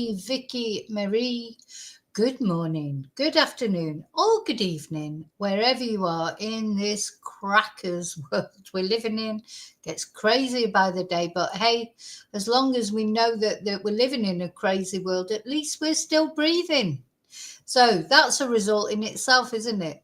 Annie, Vicky, Marie, good morning, good afternoon, or good evening, wherever you are in this crackers world we're living in. Gets crazy by the day, but hey, as long as we know that we're living in a crazy world, at least we're still breathing. So that's a result in itself, isn't it?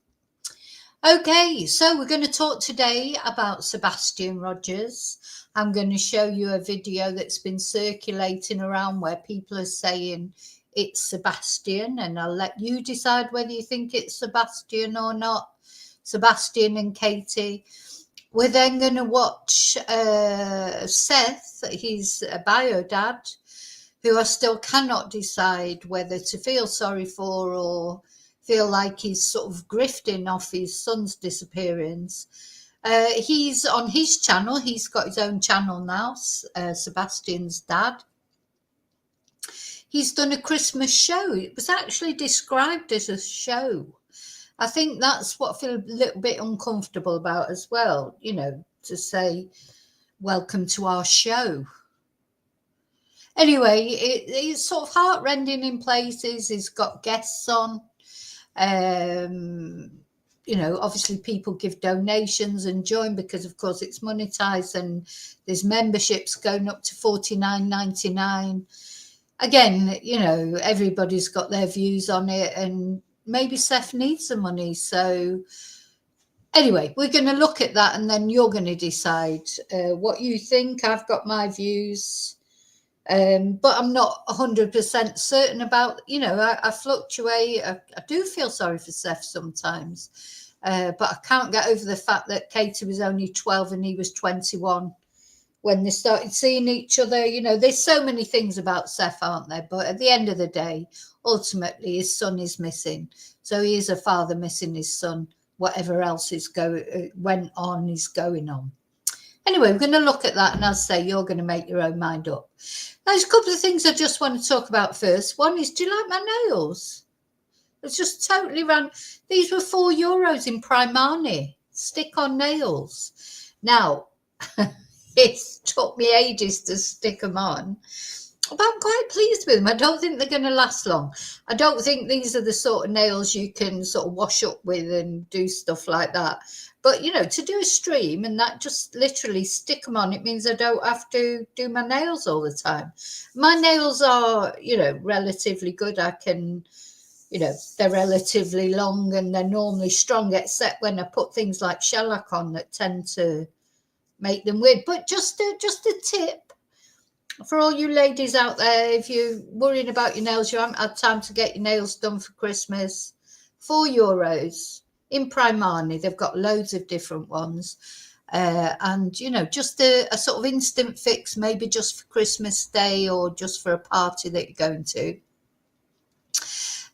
Okay, so we're going to talk today about Sebastian Rogers. I'm going to show you a video that's been circulating around where people are saying it's Sebastian, and I'll let you decide whether you think it's Sebastian or not. Sebastian and Katie. We're then going to watch Seth, he's a bio dad, who I still cannot decide whether to feel sorry for or feel like he's sort of grifting off his son's disappearance. He's on his channel. He's got his own channel now, Sebastian's dad. He's done a Christmas show. It was actually described as a show. I think that's what I feel a little bit uncomfortable about as well, you know, to say, welcome to our show. Anyway, it's sort of heartrending in places. He's got guests on. You know, obviously people give donations and join because, of course, it's monetized, and there's memberships going up to $49.99. Again, you know, everybody's got their views on it, and maybe Seth needs the money. So anyway, we're going to look at that, and then you're going to decide what you think. I've got my views. But I'm not 100% certain about, you know, I fluctuate. I do feel sorry for Seth sometimes, but I can't get over the fact that Katie was only 12 and he was 21 when they started seeing each other. You know, there's so many things about Seth, aren't there? But at the end of the day, ultimately, his son is missing. So he is a father missing his son. Whatever else is went on is going on. Anyway, we're going to look at that, and I'll say you're going to make your own mind up. There's a couple of things I just want to talk about first. One is, do you like my nails? It's just totally random. These were €4 in Primani, stick-on nails. Now, it took me ages to stick them on, but I'm quite pleased with them. I don't think they're going to last long. I don't think these are the sort of nails you can sort of wash up with and do stuff like that. But, you know, to do a stream and that, just literally stick them on, it means I don't have to do my nails all the time. My nails are, you know, relatively good. I can, you know, they're relatively long and they're normally strong, except when I put things like shellac on that tend to make them weird. But just a tip for all you ladies out there, if you're worrying about your nails, you haven't had time to get your nails done for Christmas, €4 in Primani. They've got loads of different ones. And, you know, just a sort of instant fix, maybe just for Christmas Day or just for a party that you're going to.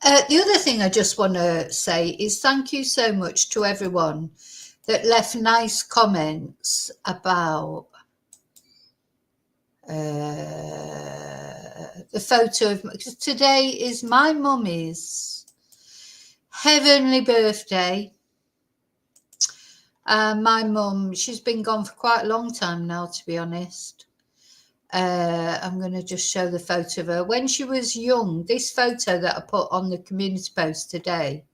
The other thing I just want to say is thank you so much to everyone that left nice comments about the photo of, because today is my mummy's heavenly birthday. My mum, she's been gone for quite a long time now, to be honest. I'm going to just show the photo of her when she was young. This photo that I put on the community post today,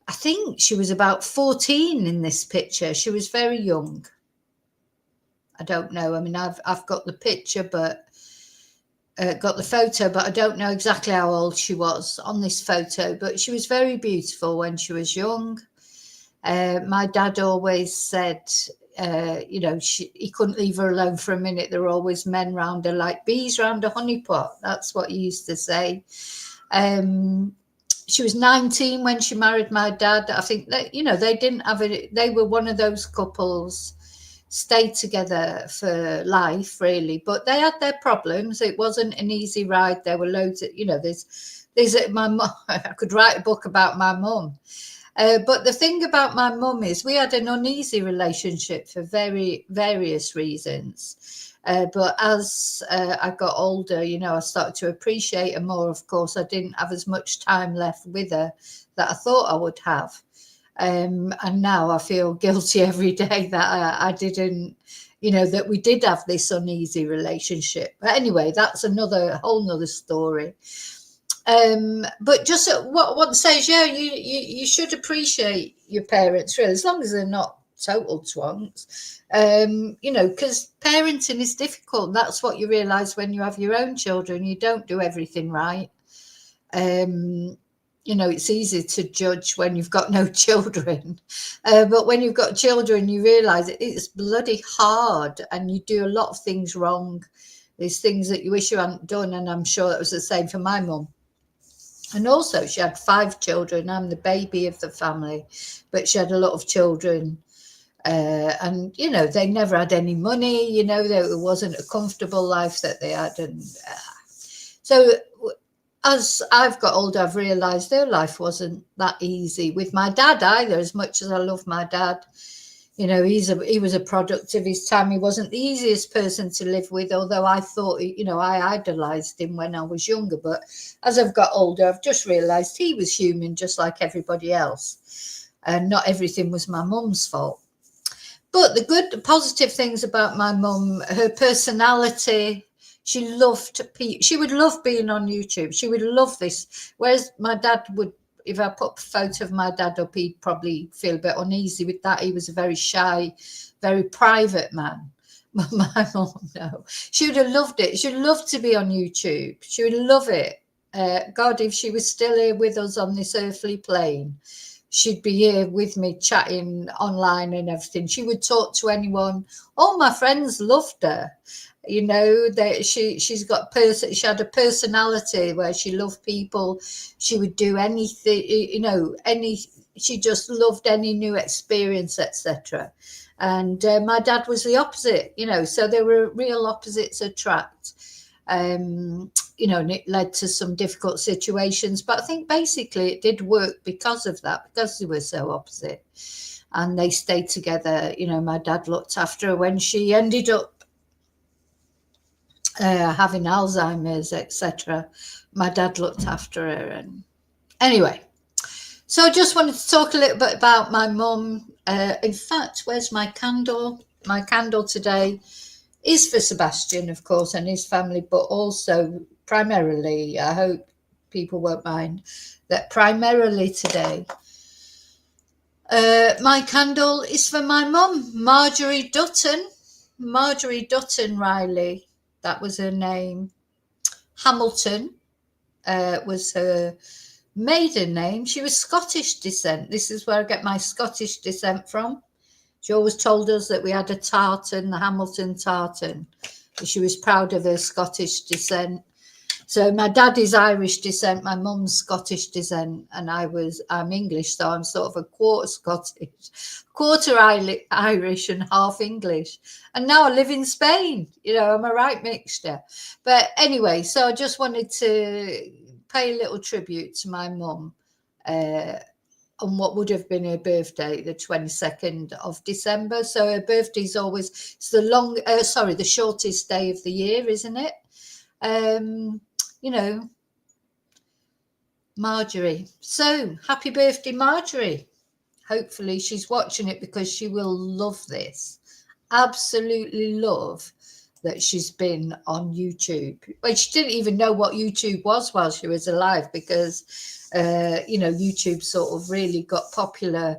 I think she was about 14 in this picture. She was very young. I don't know. I mean, I've got the picture, but got the photo, but I don't know exactly how old she was on this photo. But she was very beautiful when she was young. My dad always said, you know, he couldn't leave her alone for a minute. There were always men round her like bees round a honeypot. That's what he used to say. She was 19 when she married my dad. I think that, you know, they didn't have it. They were one of those couples stayed together for life, really, but they had their problems. It wasn't an easy ride. There were loads of, you know, there's my mum. I could write a book about my mum. But the thing about my mum is we had an uneasy relationship for various reasons. But as I got older, you know, I started to appreciate her more. Of course, I didn't have as much time left with her that I thought I would have. And now I feel guilty every day that I didn't you know, that we did have this uneasy relationship. But anyway, that's whole nother story. But just what says, yeah, you should appreciate your parents, really, as long as they're not total twonks. You know, because parenting is difficult. That's what you realize when you have your own children. You don't do everything right. You know, it's easy to judge when you've got no children, but when you've got children, you realize it's bloody hard, and you do a lot of things wrong. There's things that you wish you hadn't done, and I'm sure that was the same for my mum. And also, she had 5 children. I'm the baby of the family, but she had a lot of children. And, you know, they never had any money, you know, it wasn't a comfortable life that they had. And so as I've got older, I've realised their life wasn't that easy with my dad either, as much as I love my dad. You know, he was a product of his time. He wasn't the easiest person to live with, although I thought, you know, I idolised him when I was younger. But as I've got older, I've just realised he was human, just like everybody else. And not everything was my mum's fault. But the positive things about my mum, her personality, she would love being on YouTube. She would love this. Whereas my dad would, if I put a photo of my dad up, he'd probably feel a bit uneasy with that. He was a very shy, very private man. But my mum, no. She would have loved it. She would love to be on YouTube. She would love it. God, if she was still here with us on this earthly plane, she'd be here with me chatting online and everything. She would talk to anyone. All my friends loved her. You know, that she had a personality where she loved people. She would do anything, you know, she just loved any new experience, etc. And my dad was the opposite, you know, so there were real opposites attract. You know, and it led to some difficult situations. But I think basically it did work because of that, because they were so opposite. And they stayed together. You know, my dad looked after her when she ended up having Alzheimer's, etc. My dad looked after her. And anyway, so I just wanted to talk a little bit about my mum. In fact, where's my candle? My candle today is for Sebastian, of course, and his family, but also primarily, I hope people won't mind, that primarily today, my candle is for my mum, Marjorie Dutton. Marjorie Dutton Riley, that was her name. Hamilton was her maiden name. She was Scottish descent. This is where I get my Scottish descent from. She always told us that we had a tartan, the Hamilton tartan. She was proud of her Scottish descent. So my dad is Irish descent, my mum's Scottish descent, and I'm English, so I'm sort of a quarter Scottish, quarter Irish and half English. And now I live in Spain. You know, I'm a right mixture. But anyway, so I just wanted to pay a little tribute to my mum on what would have been her birthday, the 22nd of December. So her birthday is always, it's the shortest day of the year, isn't it? You know, Marjorie. So happy birthday, Marjorie. Hopefully she's watching it, because she will love this. Absolutely love that she's been on YouTube. Well, she didn't even know what YouTube was while she was alive, because, you know, YouTube sort of really got popular.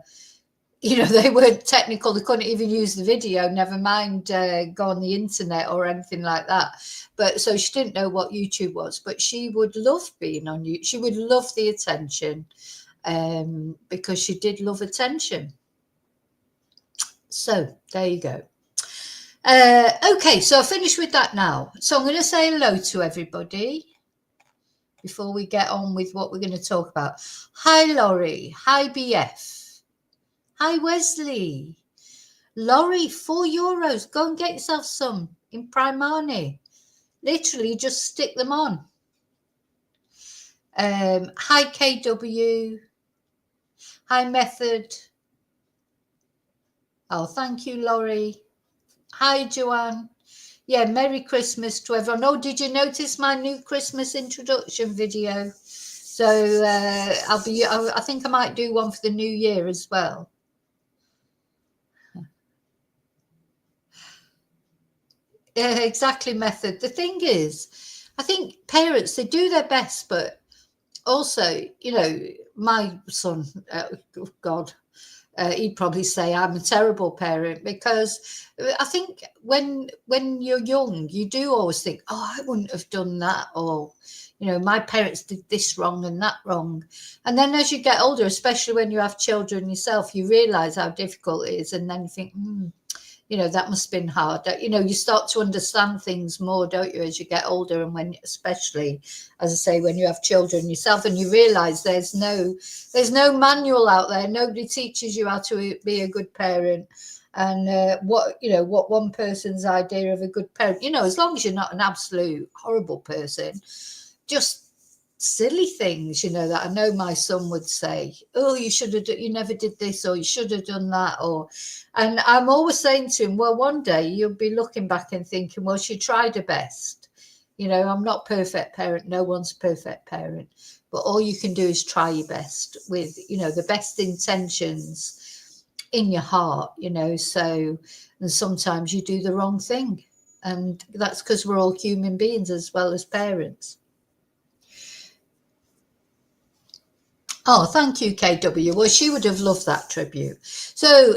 You know, they weren't technical. They couldn't even use the video, never mind go on the internet or anything like that. But so she didn't know what YouTube was, but she would love being on YouTube. She would love the attention, because she did love attention. So there you go. Okay, so I'll finish with that now. So I'm going to say hello to everybody before we get on with what we're going to talk about. Hi, Laurie. Hi, BF. Hi, Wesley. Laurie, €4. Go and get yourself some in Primani. Literally, just stick them on. Hi, KW. Hi, Method. Oh, thank you, Laurie. Hi, Joanne. Yeah, Merry Christmas to everyone. Oh, did you notice my new Christmas introduction video? So I think I might do one for the new year as well. exactly, method. The thing is, I think parents, they do their best, but also, you know, my son, God, he'd probably say I'm a terrible parent, because I think when you're young, you do always think, oh, I wouldn't have done that, or you know, my parents did this wrong and that wrong. And then as you get older, especially when you have children yourself, you realize how difficult it is, and then you think, you know, that must have been hard. You know, you start to understand things more, don't you, as you get older, and when, especially, as I say, when you have children yourself, and you realise there's no manual out there. Nobody teaches you how to be a good parent, and what one person's idea of a good parent. You know, as long as you're not an absolute horrible person, just silly things, you know, that I know my son would say, oh, you never did this, or you should have done that, and I'm always saying to him, well, one day you'll be looking back and thinking, well, she tried her best. You know, I'm not perfect parent, no one's perfect parent, but all you can do is try your best with, you know, the best intentions in your heart, you know. So, and sometimes you do the wrong thing, and that's because we're all human beings as well as parents. Oh, thank you, KW. Well, she would have loved that tribute. So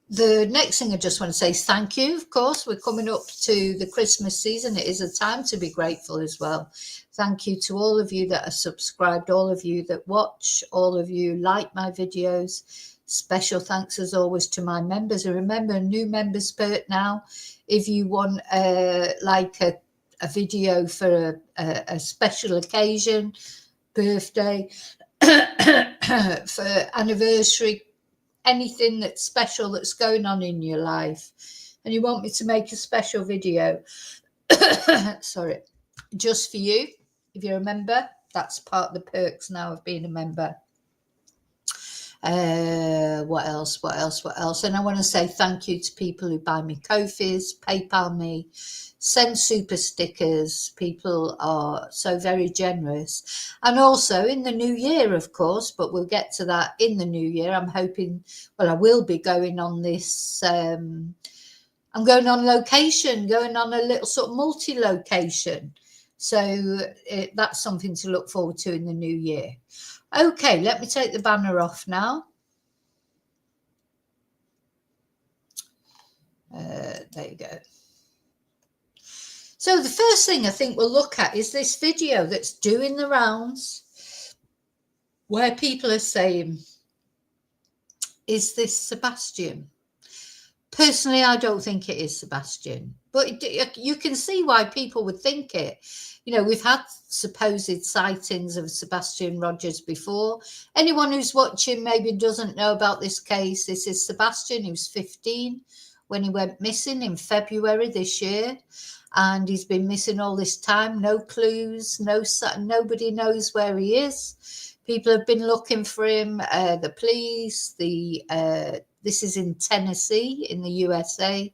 the next thing I just want to say is thank you. Of course, we're coming up to the Christmas season. It is a time to be grateful as well. Thank you to all of you that are subscribed, all of you that watch, all of you like my videos. Special thanks as always to my members. And remember, new members per now. If you want like a video for a special occasion, birthday, for anniversary, anything that's special that's going on in your life, and you want me to make a special video, sorry, just for you, if you remember, that's part of the perks now of being a member. What else? And I want to say thank you to people who buy me Ko-fis, PayPal me, send super stickers. People are so very generous. And also in the new year, of course, but we'll get to that in the new year. I'm hoping, well, I will be going on this, I'm going on location, going on a little sort of multi-location. So that's something to look forward to in the new year. Okay, let me take the banner off now. There you go. So the first thing I think we'll look at is this video that's doing the rounds, where people are saying, is this Sebastian? Personally, I don't think it is Sebastian, but you can see why people would think it. You know, we've had supposed sightings of Sebastian Rogers before. Anyone who's watching maybe doesn't know about this case. This is Sebastian. He was 15 when he went missing in February this year, and he's been missing all this time. No clues, nobody knows where he is. People have been looking for him. The police, this is in Tennessee, in the USA.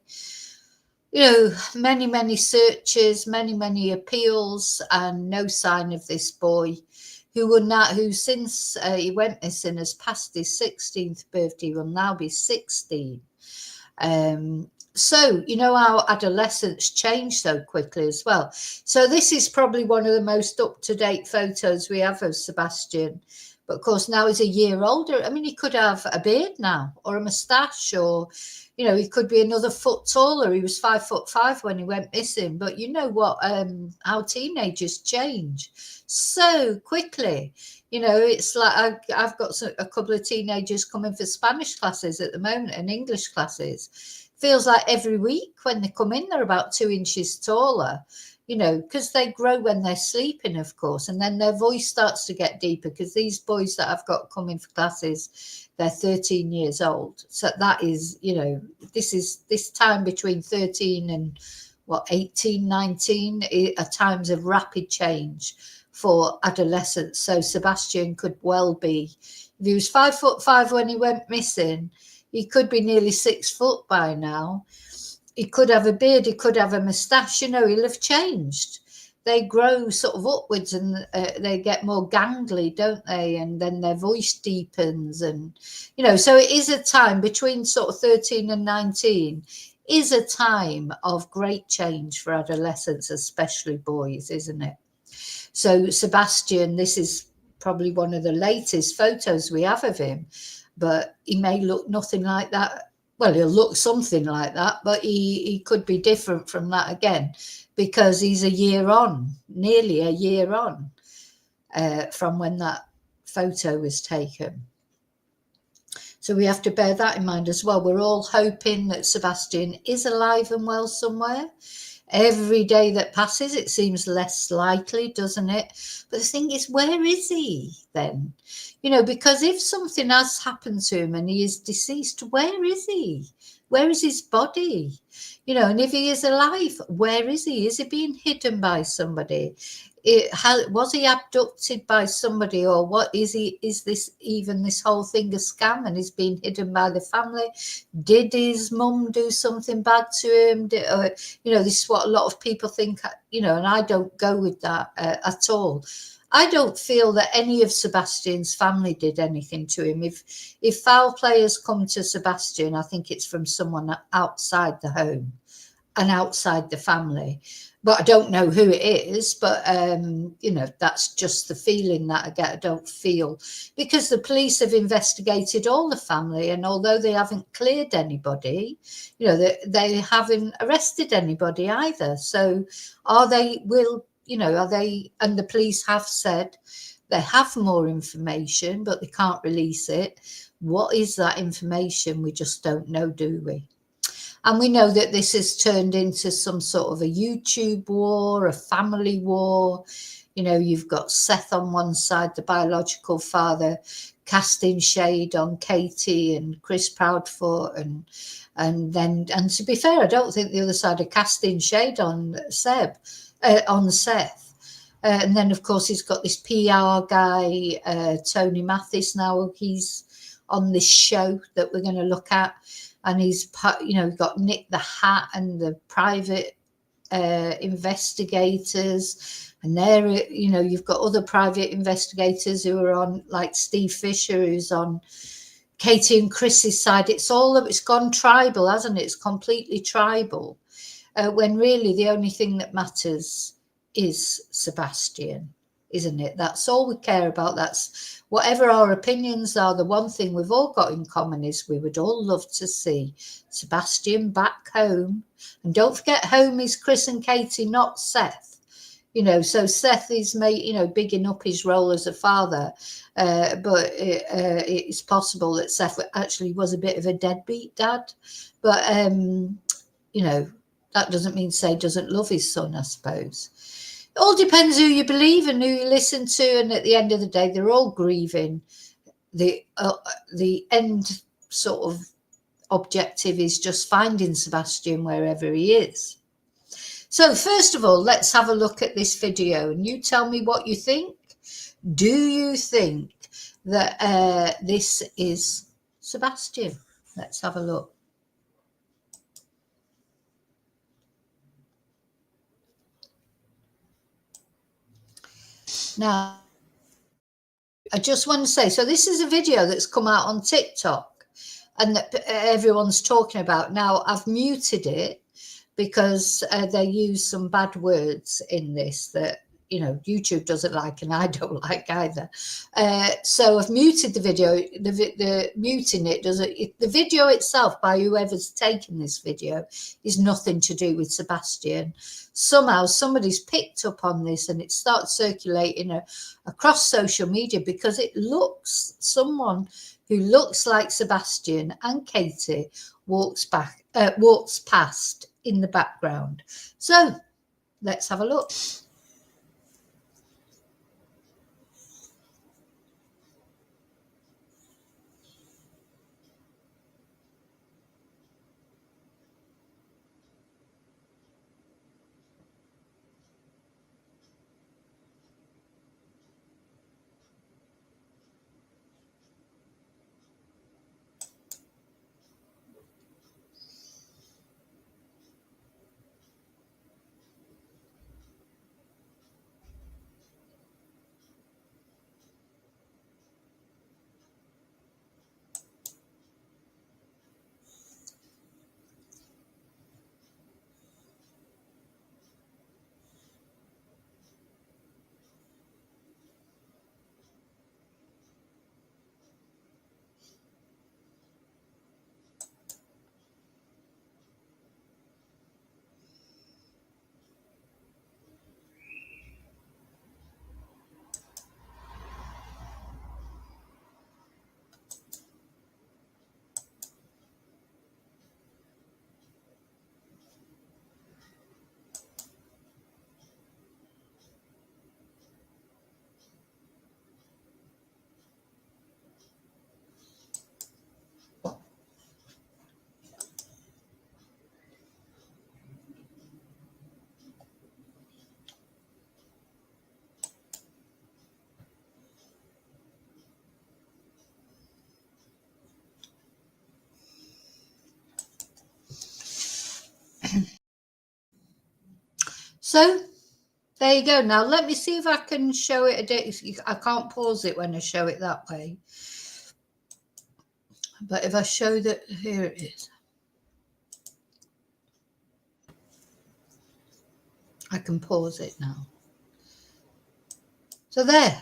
You know, many searches, many appeals, and no sign of this boy, who since he went missing has passed his 16th birthday, will now be 16. So you know how adolescents change so quickly as well. So this is probably one of the most up-to-date photos we have of Sebastian. But of course, now he's a year older. I mean, he could have a beard now, or a moustache, or, you know, he could be another foot taller. He was 5'5" when he went missing. But you know what? How teenagers change so quickly. You know, it's like I've got a couple of teenagers coming for Spanish classes at the moment and English classes. Feels like every week when they come in, they're about 2 inches taller. You know, because they grow when they're sleeping, of course, and then their voice starts to get deeper, because these boys that I've got coming for classes, they're 13 years old. So that is, you know, this time between 13 and 18, 19 are times of rapid change for adolescents. So Sebastian could well be, if he was 5'5" when he went missing, he could be nearly 6 foot by now. He could have a beard, he could have a moustache, you know, he'll have changed. They grow sort of upwards, and they get more gangly, don't they? And then their voice deepens, and, you know, so it is a time between sort of 13 and 19 is a time of great change for adolescents, especially boys, isn't it? So Sebastian, this is probably one of the latest photos we have of him, but he may look nothing like that. Well, he'll look something like that, but he could be different from that again, because he's a year on, nearly a year on, from when that photo was taken. So we have to bear that in mind as well. We're all hoping that Sebastian is alive and well somewhere. Every day that passes, it seems less likely, doesn't it? But the thing is, where is he then? You know, because if something has happened to him and he is deceased, where is he? Where is his body? You know, and if he is alive, where is he? Is he being hidden by somebody? Was he abducted by somebody, or what is he? Is this even this whole thing a scam and he's being hidden by the family? Did his mum do something bad to him? You know, this is what a lot of people think, you know, and I don't go with that at all. I don't feel that any of Sebastian's family did anything to him. If foul play has come to Sebastian, I think it's from someone outside the home and outside the family. But I don't know who it is, but, you know, that's just the feeling that I get. I don't feel, because the police have investigated all the family, and although they haven't cleared anybody, you know, they haven't arrested anybody either. So are they, and the police have said they have more information, but they can't release it. What is that information? We just don't know, do we? And we know that this has turned into some sort of a YouTube war, a family war. You know, you've got Seth on one side, the biological father, casting shade on Katie and Chris Proudfoot, and to be fair, I don't think the other side are casting shade on Seth. And then, of course, he's got this PR guy, Tony Mathis. Now he's on this show that we're going to look at. And he's, you know, got Nick the Hat and the private investigators. And there, you know, you've got other private investigators who are on, like Steve Fisher, who's on Katie and Chris's side. It's gone tribal, hasn't it? It's completely tribal. When really the only thing that matters is Sebastian, isn't it? That's all we care about. That's whatever our opinions are. The one thing we've all got in common is we would all love to see Sebastian back home. And don't forget, home is Chris and Katie, not Seth. You know, so Seth is bigging up his role as a father, but it's possible that Seth actually was a bit of a deadbeat dad. But you know, that doesn't mean say doesn't love his son, I suppose. It all depends who you believe and who you listen to, and at the end of the day, they're all grieving. The end sort of objective is just finding Sebastian wherever he is. So first of all, let's have a look at this video, and you tell me what you think. Do you think that this is Sebastian? Let's have a look. Now, I just want to say, so this is a video that's come out on TikTok and that everyone's talking about. Now, I've muted it because they use some bad words in this that, you know, YouTube doesn't like and I don't like either. So I've muted the video. The muting it the video itself by whoever's taken this video is nothing to do with Sebastian. Somehow somebody's picked up on this and it starts circulating across social media because it looks, someone who looks like Sebastian and Katie walks past in the background. So let's have a look. So there you go. Now let me see if I can show it. I can't pause it when I show it that way. But if I show that, here it is. I can pause it now. So there.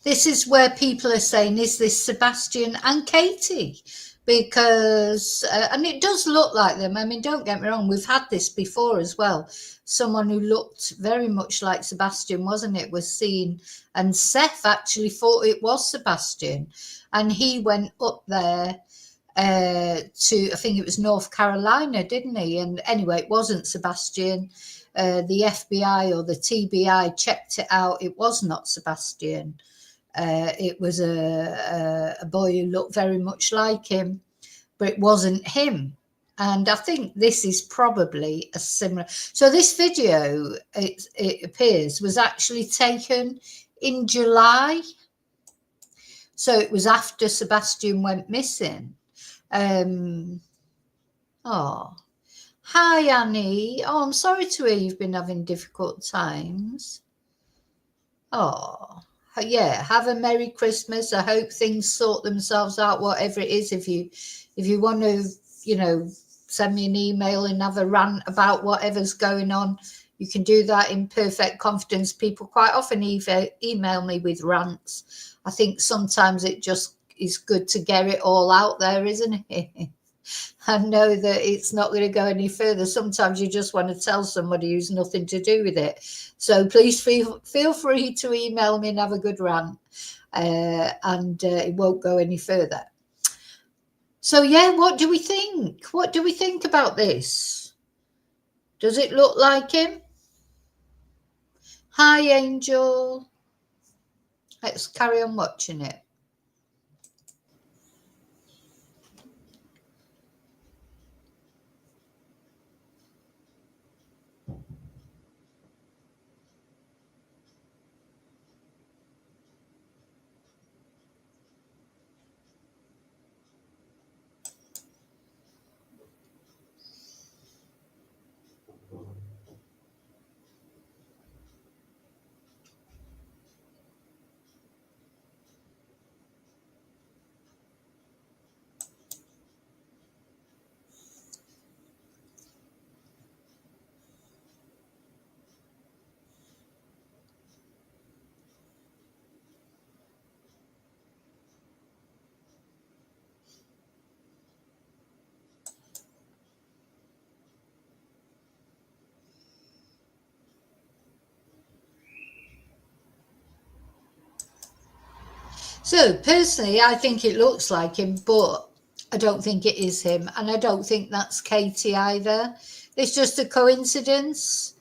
This is where people are saying, is this Sebastian and Katie? Because, and it does look like them. I mean, don't get me wrong, we've had this before as well. Someone who looked very much like Sebastian, wasn't it, was seen. And Seth actually thought it was Sebastian. And he went up there to, I think it was North Carolina, didn't he? And anyway, it wasn't Sebastian. The FBI or the TBI checked it out. It was not Sebastian. It was a boy who looked very much like him, but it wasn't him. And I think this is probably a similar. So this video, it appears, was actually taken in July. So it was after Sebastian went missing. Oh, hi, Annie. Oh, I'm sorry to hear you've been having difficult times. Oh, yeah. Have a Merry Christmas. I hope things sort themselves out, whatever it is. If you want to, send me an email and have a rant about whatever's going on, you can do that in perfect confidence. People quite often email me with rants. I think sometimes it just is good to get it all out there, isn't it? I know that it's not going to go any further. Sometimes you just want to tell somebody who's nothing to do with it. So please feel free to email me and have a good rant, and it won't go any further. So yeah, what do we think? What do we think about this? Does it look like him? Hi, Angel. Let's carry on watching it. So personally, I think it looks like him, but I don't think it is him. And I don't think that's Katie either. It's just a coincidence.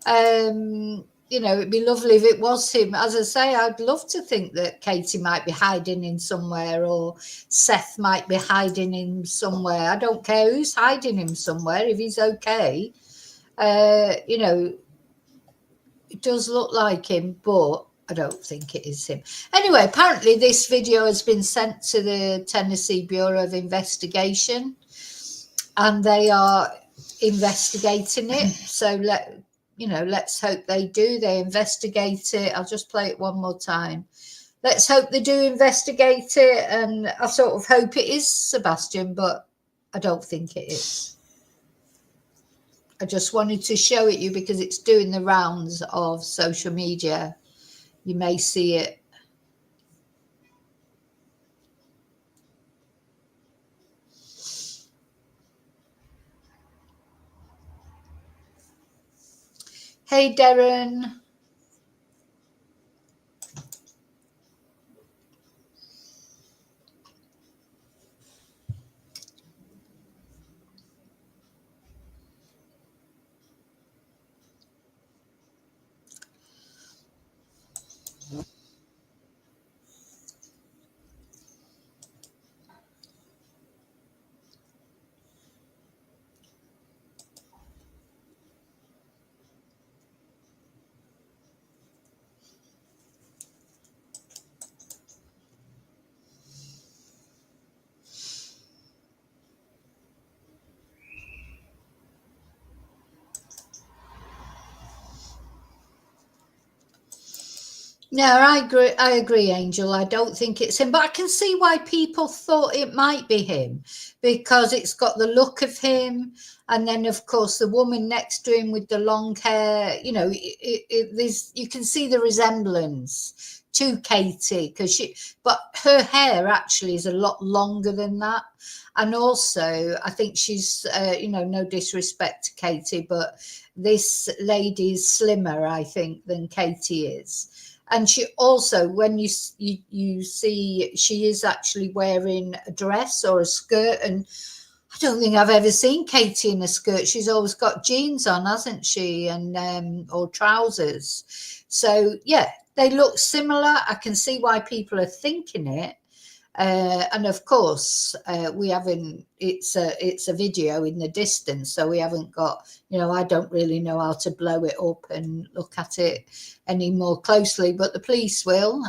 It'd be lovely if it was him. As I say, I'd love to think that Katie might be hiding in somewhere, or Seth might be hiding in somewhere. I don't care who's hiding him somewhere, if he's okay. It does look like him, but I don't think it is him. Anyway, apparently this video has been sent to the Tennessee Bureau of Investigation, and they are investigating it. So let's hope they do. They investigate it. I'll just play it one more time. Let's hope they do investigate it, and I sort of hope it is Sebastian, but I don't think it is. I just wanted to show it you because it's doing the rounds of social media. You may see it. Hey, Darren. No, I agree. I agree, Angel. I don't think it's him, but I can see why people thought it might be him because it's got the look of him, and then of course the woman next to him with the long hair. You know, there's you can see the resemblance to Katie but her hair actually is a lot longer than that, and also I think she's, no disrespect to Katie, but this lady is slimmer, I think, than Katie is. And she also, when you see, she is actually wearing a dress or a skirt. And I don't think I've ever seen Katie in a skirt. She's always got jeans on, hasn't she? And or trousers. So yeah, they look similar. I can see why people are thinking it. And of course, we haven't. It's a video in the distance, so we haven't got. I don't really know how to blow it up and look at it any more closely, but the police will.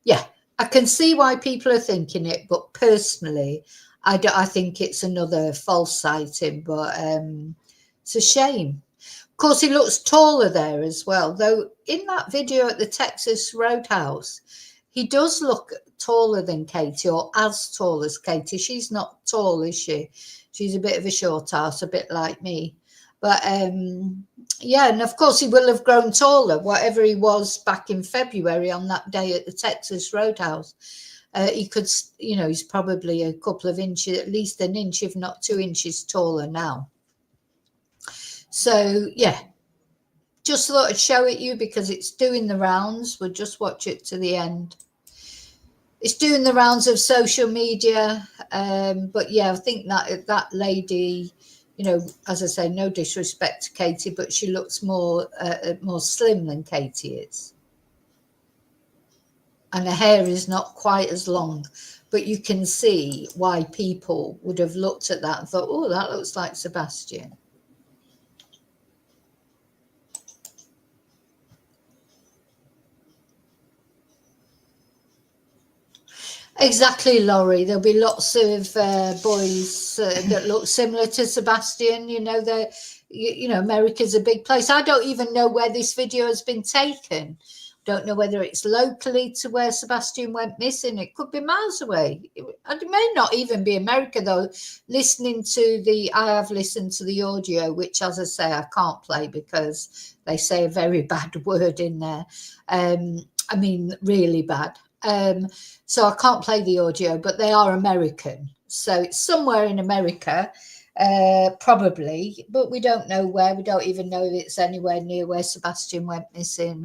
Yeah, I can see why people are thinking it, but personally, I think it's another false sighting. But it's a shame. Of course, he looks taller there as well, though. In that video at the Texas Roadhouse, he does look taller than Katie, or as tall as Katie. She's not tall, is she? She's a bit of a short ass, a bit like me. But yeah, and of course he will have grown taller, whatever he was back in February on that day at the Texas Roadhouse. He could, he's probably a couple of inches, at least an inch, if not 2 inches taller now. So yeah, just thought I'd show it you because it's doing the rounds. We'll just watch it to the end. It's doing the rounds of social media, but yeah, I think that lady, as I say, no disrespect to Katie, but she looks more slim than Katie is, and her hair is not quite as long. But you can see why people would have looked at that and thought, "Oh, that looks like Sebastian." Exactly, Laurie. There'll be lots of boys that look similar to Sebastian. America's a big place. I don't even know where this video has been taken. Don't know whether it's locally to where Sebastian went missing. It could be miles away. It may not even be America, though. I have listened to the audio, which, as I say, I can't play because they say a very bad word in there. I mean, really bad. So I can't play the audio, but they are American. So it's somewhere in America, probably, but we don't know where. We don't even know if it's anywhere near where Sebastian went missing,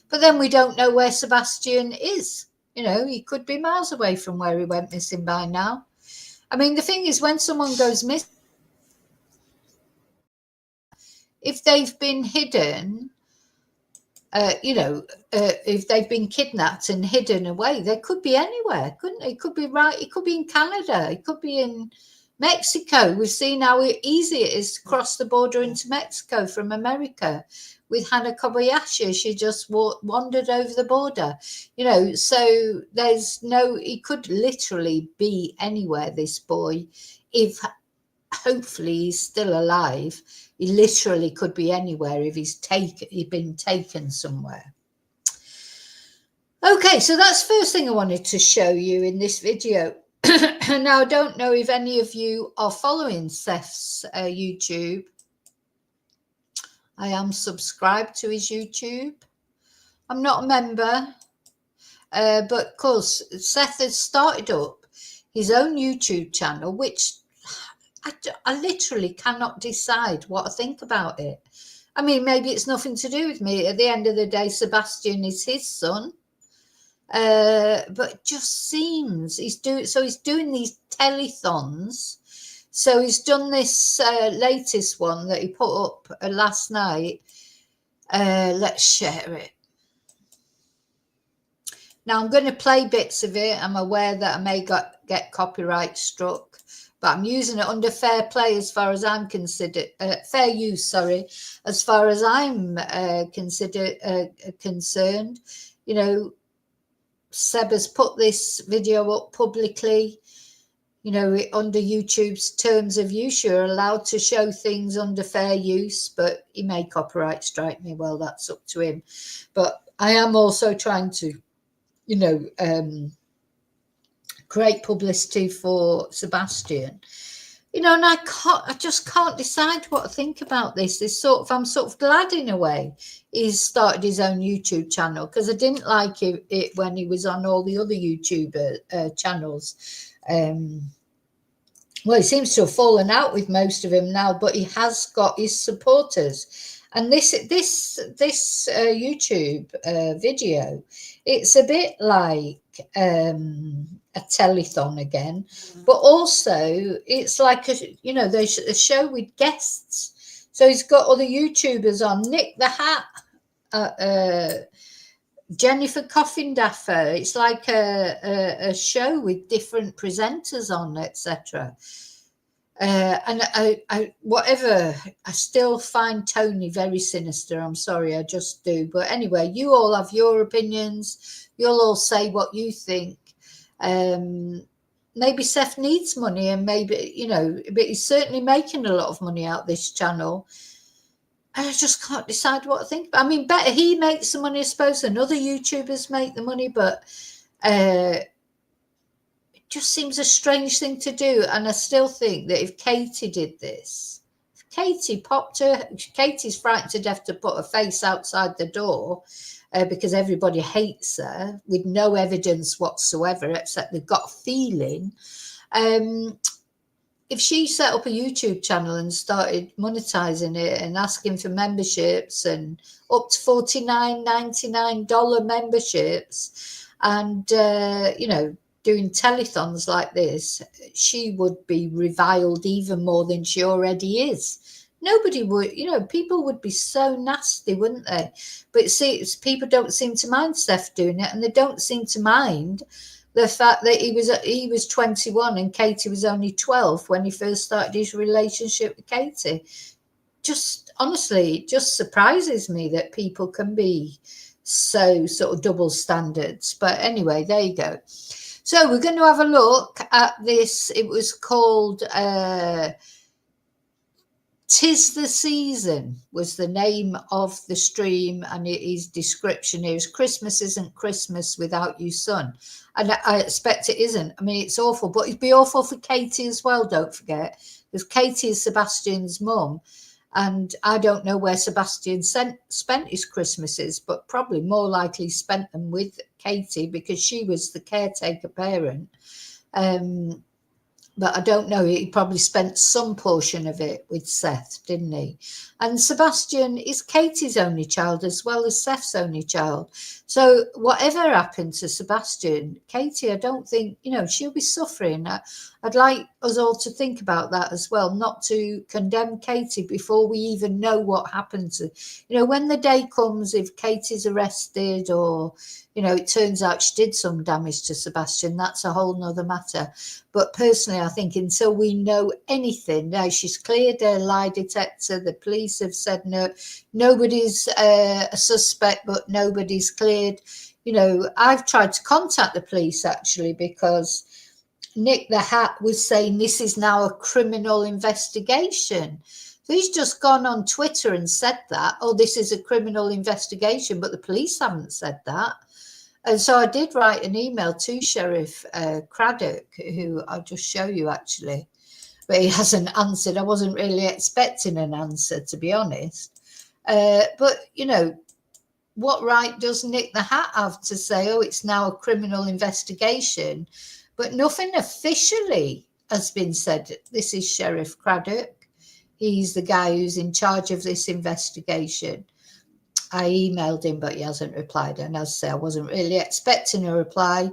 but then we don't know where Sebastian is. He could be miles away from where he went missing by now. I mean, the thing is, when someone goes missing, if they've been hidden, if they've been kidnapped and hidden away, they could be anywhere, couldn't they? It could be it could be in Canada, it could be in Mexico. We've seen how easy it is to cross the border into Mexico from America. With Hannah Kobayashi, she just wandered over the border, so he could literally be anywhere, this boy, if hopefully he's still alive. He literally could be anywhere if he'd been taken somewhere. Okay, so that's the first thing I wanted to show you in this video. Now, I don't know if any of you are following Seth's YouTube. I am subscribed to his YouTube. I'm not a member, but of course, Seth has started up his own YouTube channel, which I literally cannot decide what I think about it. I mean, maybe it's nothing to do with me. At the end of the day, Sebastian is his son. But it just seems he's doing these telethons. So he's done this latest one that he put up last night. Let's share it. Now, I'm going to play bits of it. I'm aware that I may get copyright struck, but I'm using it under fair play as far as I'm considered, fair use, sorry, as far as I'm concerned. Seb has put this video up publicly. Under YouTube's terms of use, you're allowed to show things under fair use, but he may copyright strike me. Well, that's up to him. But I am also trying to, you know, create publicity for Sebastian. You know, and I just can't decide what to think about this. I'm sort of glad in a way he's started his own YouTube channel, because I didn't like it when he was on all the other YouTuber channels. Well, he seems to have fallen out with most of them now, but he has got his supporters. And this YouTube video, it's a bit like a telethon again, but also it's like you know, there's a show with guests. So he's got other YouTubers on, Nick the Hat, Jennifer Coffin Daffer. It's like a show with different presenters on, etc. And whatever, I still find Tony very sinister. I'm sorry, I just do. But anyway, you all have your opinions. You'll all say what you think. Maybe Seth needs money, and maybe, you know, but he's certainly making a lot of money out this channel. I just can't decide what to think. I mean, better he makes the money, I suppose, than other YouTubers make the money, but just seems a strange thing to do. And I still think that if Katie did this, if Katie's frightened to death to put her face outside the door because everybody hates her with no evidence whatsoever, except they've got a feeling. If she set up a YouTube channel and started monetizing it and asking for memberships and up to $49.99 memberships, and you know, doing telethons like this, she would be reviled even more than she already is. Nobody would, you know, people would be so nasty, wouldn't they? But see, people don't seem to mind Seth doing it, and they don't seem to mind the fact that he was 21 and Katie was only 12 when he first started his relationship with Katie. Just honestly, it just surprises me that people can be so sort of double standards. But anyway, there you go. So we're going to have a look at this. It was called "'Tis the Season" was the name of the stream, and his description here is "Christmas isn't Christmas without you, son." And I expect it isn't. I mean, it's awful, but it'd be awful for Katie as well, don't forget, because Katie is Sebastian's mum. And I don't know where Sebastian spent his Christmases, but probably more likely spent them with Katie, because she was the caretaker parent. But I don't know, he probably spent some portion of it with Seth, didn't he? And Sebastian is Katie's only child as well as Seth's only child. So whatever happened to Sebastian, Katie, I don't think, you know, she'll be suffering. I'd like us all to think about that as well, not to condemn Katie before we even know what happened to, you know, when the day comes, if Katie's arrested or, you know, it turns out she did some damage to Sebastian, that's a whole nother matter. But personally, I think until we know anything, now she's cleared her lie detector, the police have said no, nobody's a suspect, but nobody's cleared. You know, I've tried to contact the police actually, because Nick the Hat was saying this is now a criminal investigation. So he's just gone on Twitter and said that, oh, this is a criminal investigation, but the police haven't said that. And so I did write an email to Sheriff Craddock, who I'll just show you actually, but he hasn't answered. I wasn't really expecting an answer, to be honest. But, you know, what right does Nick the Hat have to say, oh, it's now a criminal investigation? But nothing officially has been said. This is Sheriff Craddock. He's the guy who's in charge of this investigation. I emailed him, but he hasn't replied. And as I say, I wasn't really expecting a reply.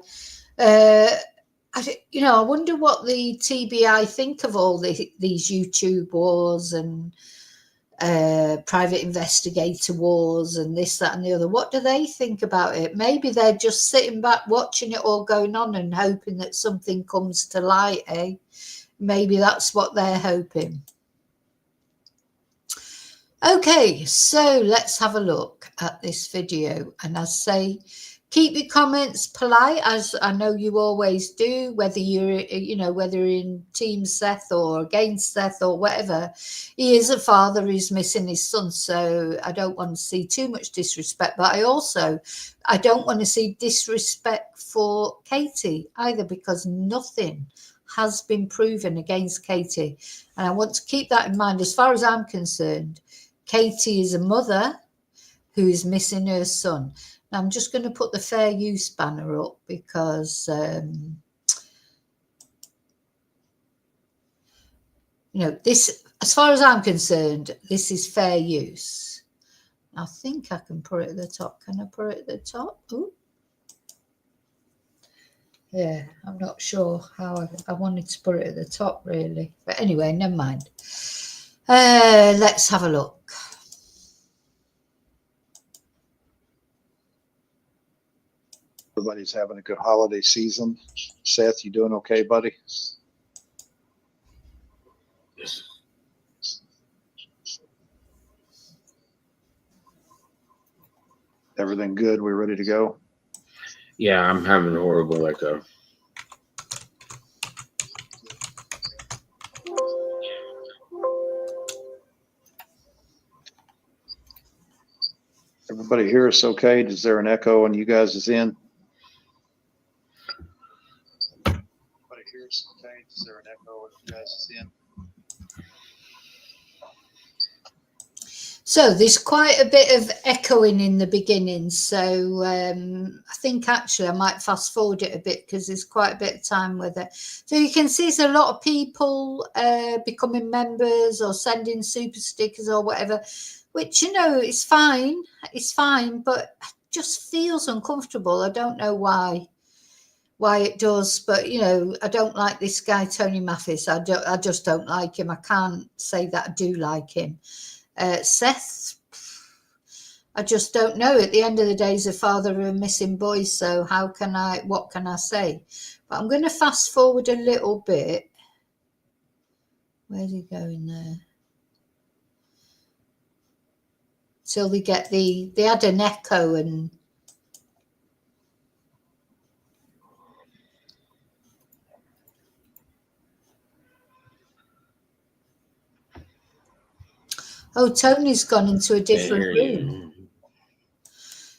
You know, I wonder what the TBI think of all these YouTube wars and private investigator wars and this, that, and the other. What do they think about it? Maybe they're just sitting back watching it all going on and hoping that something comes to light, eh? Maybe that's what they're hoping. Okay, so let's have a look at this video. And as I say, Keep your comments polite, as I know you always do, whether you're, whether in Team Seth or against Seth or whatever. He is a father who's missing his son, so I don't want to see too much disrespect. But I don't want to see disrespect for Katie either, because nothing has been proven against Katie. And I want to keep that in mind. As far as I'm concerned, Katie is a mother who is missing her son. Now, I'm just going to put the fair use banner up because, this, as far as I'm concerned, this is fair use. I think I can put it at the top. Can I put it at the top? Ooh. Yeah, I'm not sure how I wanted to put it at the top, really. But anyway, never mind. Let's have a look. Everybody's having a good holiday season. Seth, you doing okay, buddy? Everything good? We're ready to go? Yeah, I'm having a horrible echo. Everybody hear us okay? Is there an echo on you guys is in? Everybody hear us okay? Is there an echo on you guys is in? So there's quite a bit of echoing in the beginning. So I think actually I might fast forward it a bit because there's quite a bit of time with it. So you can see there's a lot of people becoming members or sending super stickers or whatever, which, is fine. It's fine, but it just feels uncomfortable. I don't know why it does, but I don't like this guy, Tony Mathis. I just don't like him. I can't say that I do like him. Seth, I just don't know. At the end of the day, he's a father of a missing boy, so what can I say? But I'm going to fast forward a little bit. Where's he going there? Till they get they had an echo and oh, Tony's gone into a different room.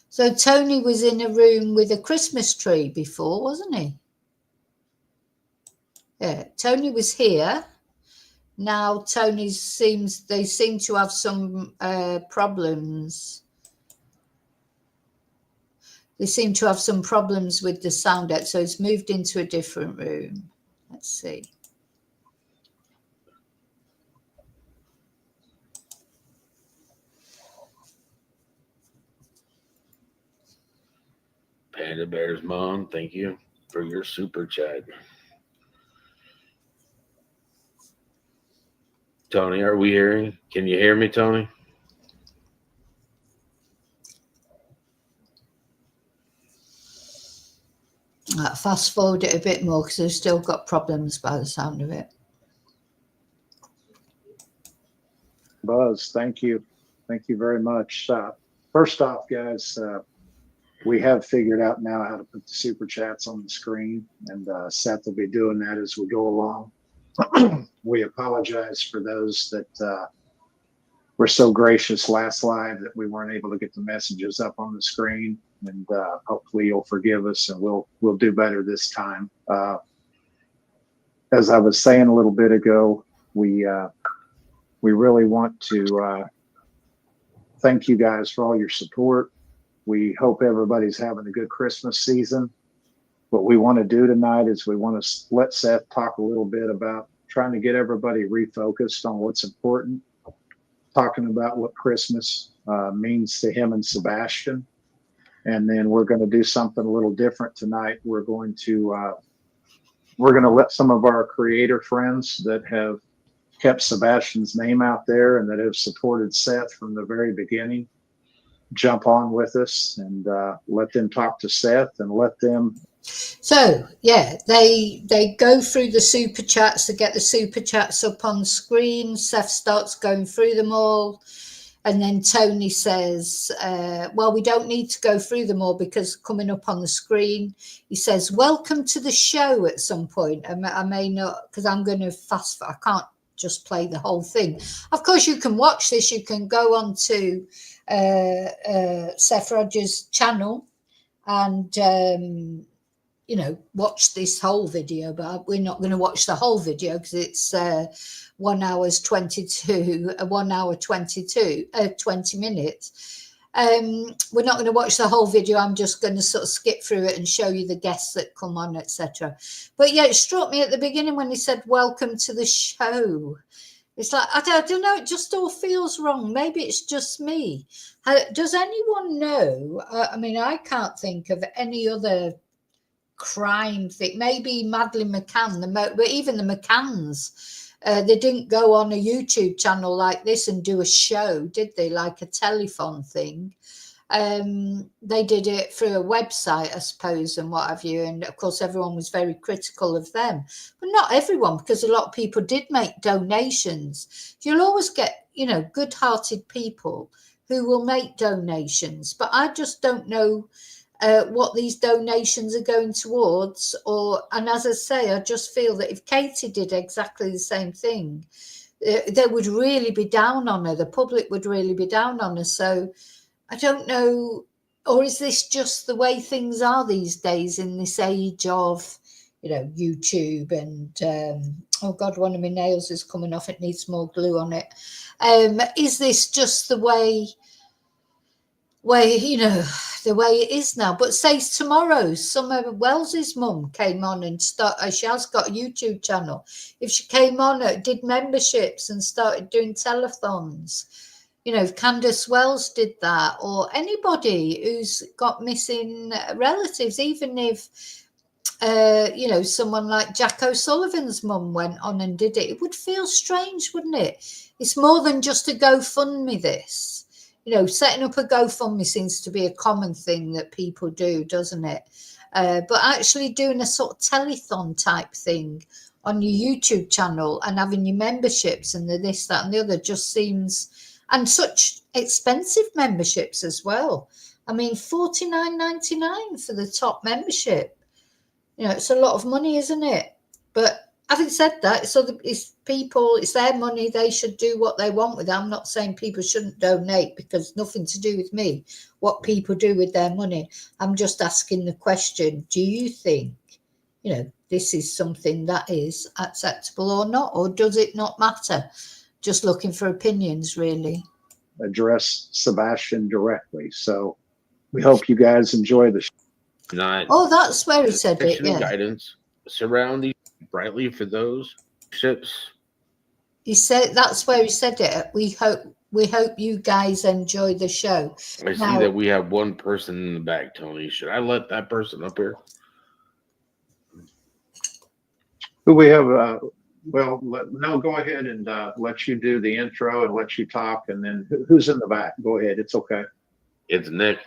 So Tony was in a room with a Christmas tree before, wasn't he? Yeah, Tony was here. Now Tony they seem to have some problems. They seem to have some problems with the sound out, so it's moved into a different room. Let's see. Panda Bear's mom, thank you for your super chat. Tony, are we hearing? Can you hear me, Tony? Fast forward it a bit more because they've still got problems by the sound of it. Buzz, thank you. Thank you very much. First off, guys, we have figured out now how to put the super chats on the screen, and Seth will be doing that as we go along. We apologize for those that were so gracious last live that we weren't able to get the messages up on the screen, and hopefully you'll forgive us and we'll do better this time. As I was saying a little bit ago, we really want to thank you guys for all your support. We hope everybody's having a good Christmas season. What we want to do tonight is we want to let Seth talk a little bit about trying to get everybody refocused on what's important, talking about what Christmas means to him and Sebastian. And then we're going to do something a little different tonight. We're going to let some of our creator friends that have kept Sebastian's name out there and that have supported Seth from the very beginning jump on with us and let them talk to Seth and let them. So yeah, they go through the super chats to get the super chats up on screen. Seth starts going through them all. And then Tony says, well, we don't need to go through them all because coming up on the screen, he says, welcome to the show at some point. I may not, because I'm going to I can't just play the whole thing. Of course, you can watch this. You can go on to Seth Rogers' channel and, you know, watch this whole video, but we're not going to watch the whole video because it's 1 hour 22, 1 hour 20 minutes. We're not going to watch the whole video. I'm just going to sort of skip through it and show you the guests that come on, etc. But yeah, it struck me at the beginning when he said, welcome to the show. It's like, I don't know, it just all feels wrong. Maybe it's just me. Does anyone know? I mean, I can't think of any other crime thing. Maybe Madeleine McCann, but even the McCanns, they didn't go on a YouTube channel like this and do a show, did they? Like a telethon thing. They did it through a website, I suppose, and what have you. And of course, everyone was very critical of them, but not everyone, because a lot of people did make donations. You'll always get, you know, good-hearted people who will make donations, but I just don't know what these donations are going towards. And as I say, I just feel that if Katie did exactly the same thing, they would really be down on her. The public would really be down on her. So I don't know, or is this just the way things are these days in this age of, you know, YouTube and, oh God, one of my nails is coming off. It needs more glue on it. Is this just the way, you know, the way it is now? But say tomorrow, Summer Wells's mum came on and she has got a YouTube channel. If she came on, did memberships and started doing telethons, you know, if Candace Wells did that, or anybody who's got missing relatives, even if, you know, someone like Jack O'Sullivan's mum went on and did it, it would feel strange, wouldn't it? It's more than just a GoFundMe, this. You know, setting up a GoFundMe seems to be a common thing that people do, doesn't it? But actually doing a sort of telethon type thing on your YouTube channel and having your memberships and the this, that, and the other just seems, and such expensive memberships as well. I mean, $49.99 for the top membership. You know, it's a lot of money, isn't it? But having said that, it's people, it's their money. They should do what they want with it. I'm not saying people shouldn't donate, because nothing to do with me, what people do with their money. I'm just asking the question, do you think, you know, this is something that is acceptable or not? Or does it not matter? Just looking for opinions, really. Address Sebastian directly. So we hope you guys enjoy the show. Oh, that's where he said it. Yeah. Guidance surrounding brightly for those ships. He said that's where he said it. We hope you guys enjoy the show. I see that we have one person in the back, Tony. Should I let that person up here? Who we have? No, go ahead and let you do the intro and let you talk, and then who's in the back? Go ahead. It's okay. It's Nick.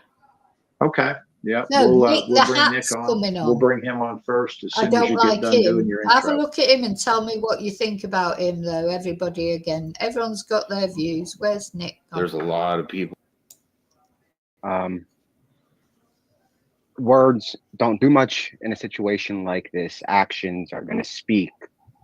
Okay. Yeah, no, we'll Nick bring Nick on. We'll bring him on first as soon as you get done doing your intro. Have a look at him and tell me what you think about him, though. Everybody, again, everyone's got their views. Where's Nick? There's a lot of people. Words don't do much in a situation like this. Actions are going to speak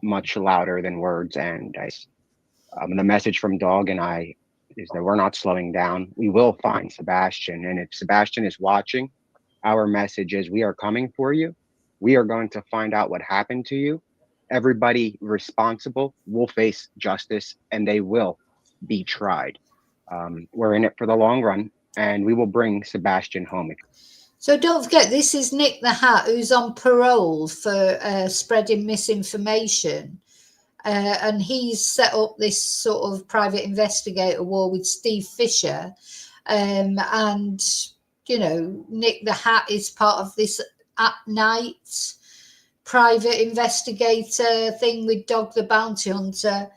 much louder than words. And the message from Dog and I is that we're not slowing down. We will find Sebastian. And if Sebastian is watching, our message is we are coming for you. We are going to find out what happened to you. Everybody responsible will face justice and they will be tried. We're in it for the long run, and we will bring Sebastian home. So don't forget, this is Nick the Hat, who's on parole for spreading misinformation. And he's set up this sort of private investigator war with Steve Fisher. And, you know, Nick the Hat is part of this at night private investigator thing with Dog the Bounty Hunter,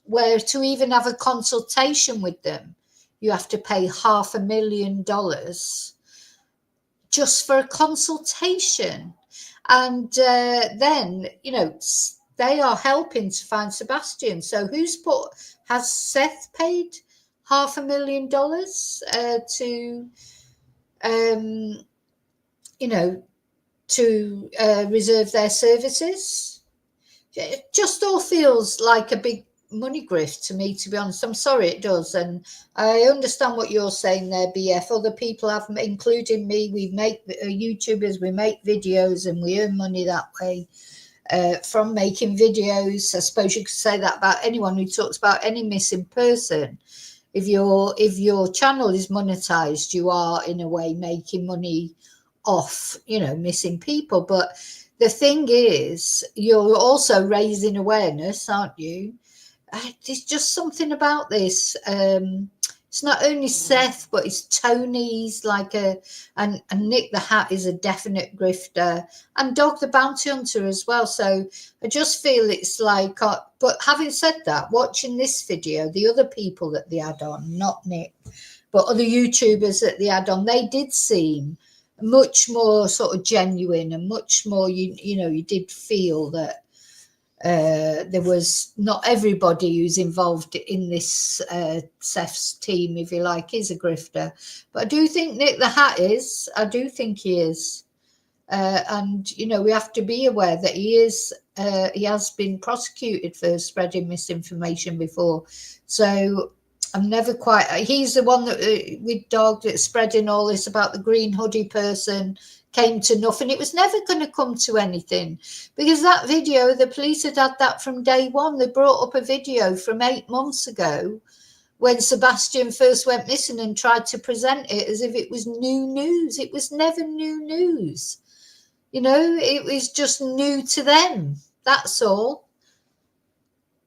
where to even have a consultation with them, you have to pay $500,000 just for a consultation. And then, you know, they are helping to find Sebastian. So has Seth paid $500,000 to, you know, to reserve their services. It just all feels like a big money grift to me, to be honest. I'm sorry, it does. And I understand what you're saying there, BF. Other people have, including me, we make YouTubers, we make videos and we earn money that way from making videos. I suppose you could say that about anyone who talks about any missing person. If your channel is monetized, you are in a way making money off, you know, missing people. But the thing is, you're also raising awareness, aren't you? There's just something about this. It's not only Seth, but it's Tony's like and Nick the Hat is a definite grifter, and Dog the Bounty Hunter as well. So I just feel it's like, but having said that, watching this video, the other people that they had on, not Nick, but other YouTubers that they had on, they did seem much more sort of genuine and much more, you know, you did feel that there was not everybody who's involved in this Seth's team, if you like, is a grifter. But I do think Nick the Hat is. I do think he is. And, you know, we have to be aware that he is. He has been prosecuted for spreading misinformation before. So I'm never quite. He's the one that with Dog that's spreading all this about the green hoodie person. Came to nothing. It was never going to come to anything, because that video, the police had that from day one. They brought up a video from 8 months ago when Sebastian first went missing and tried to present it as if it was new news. It was never new news. You know, it was just new to them. That's all.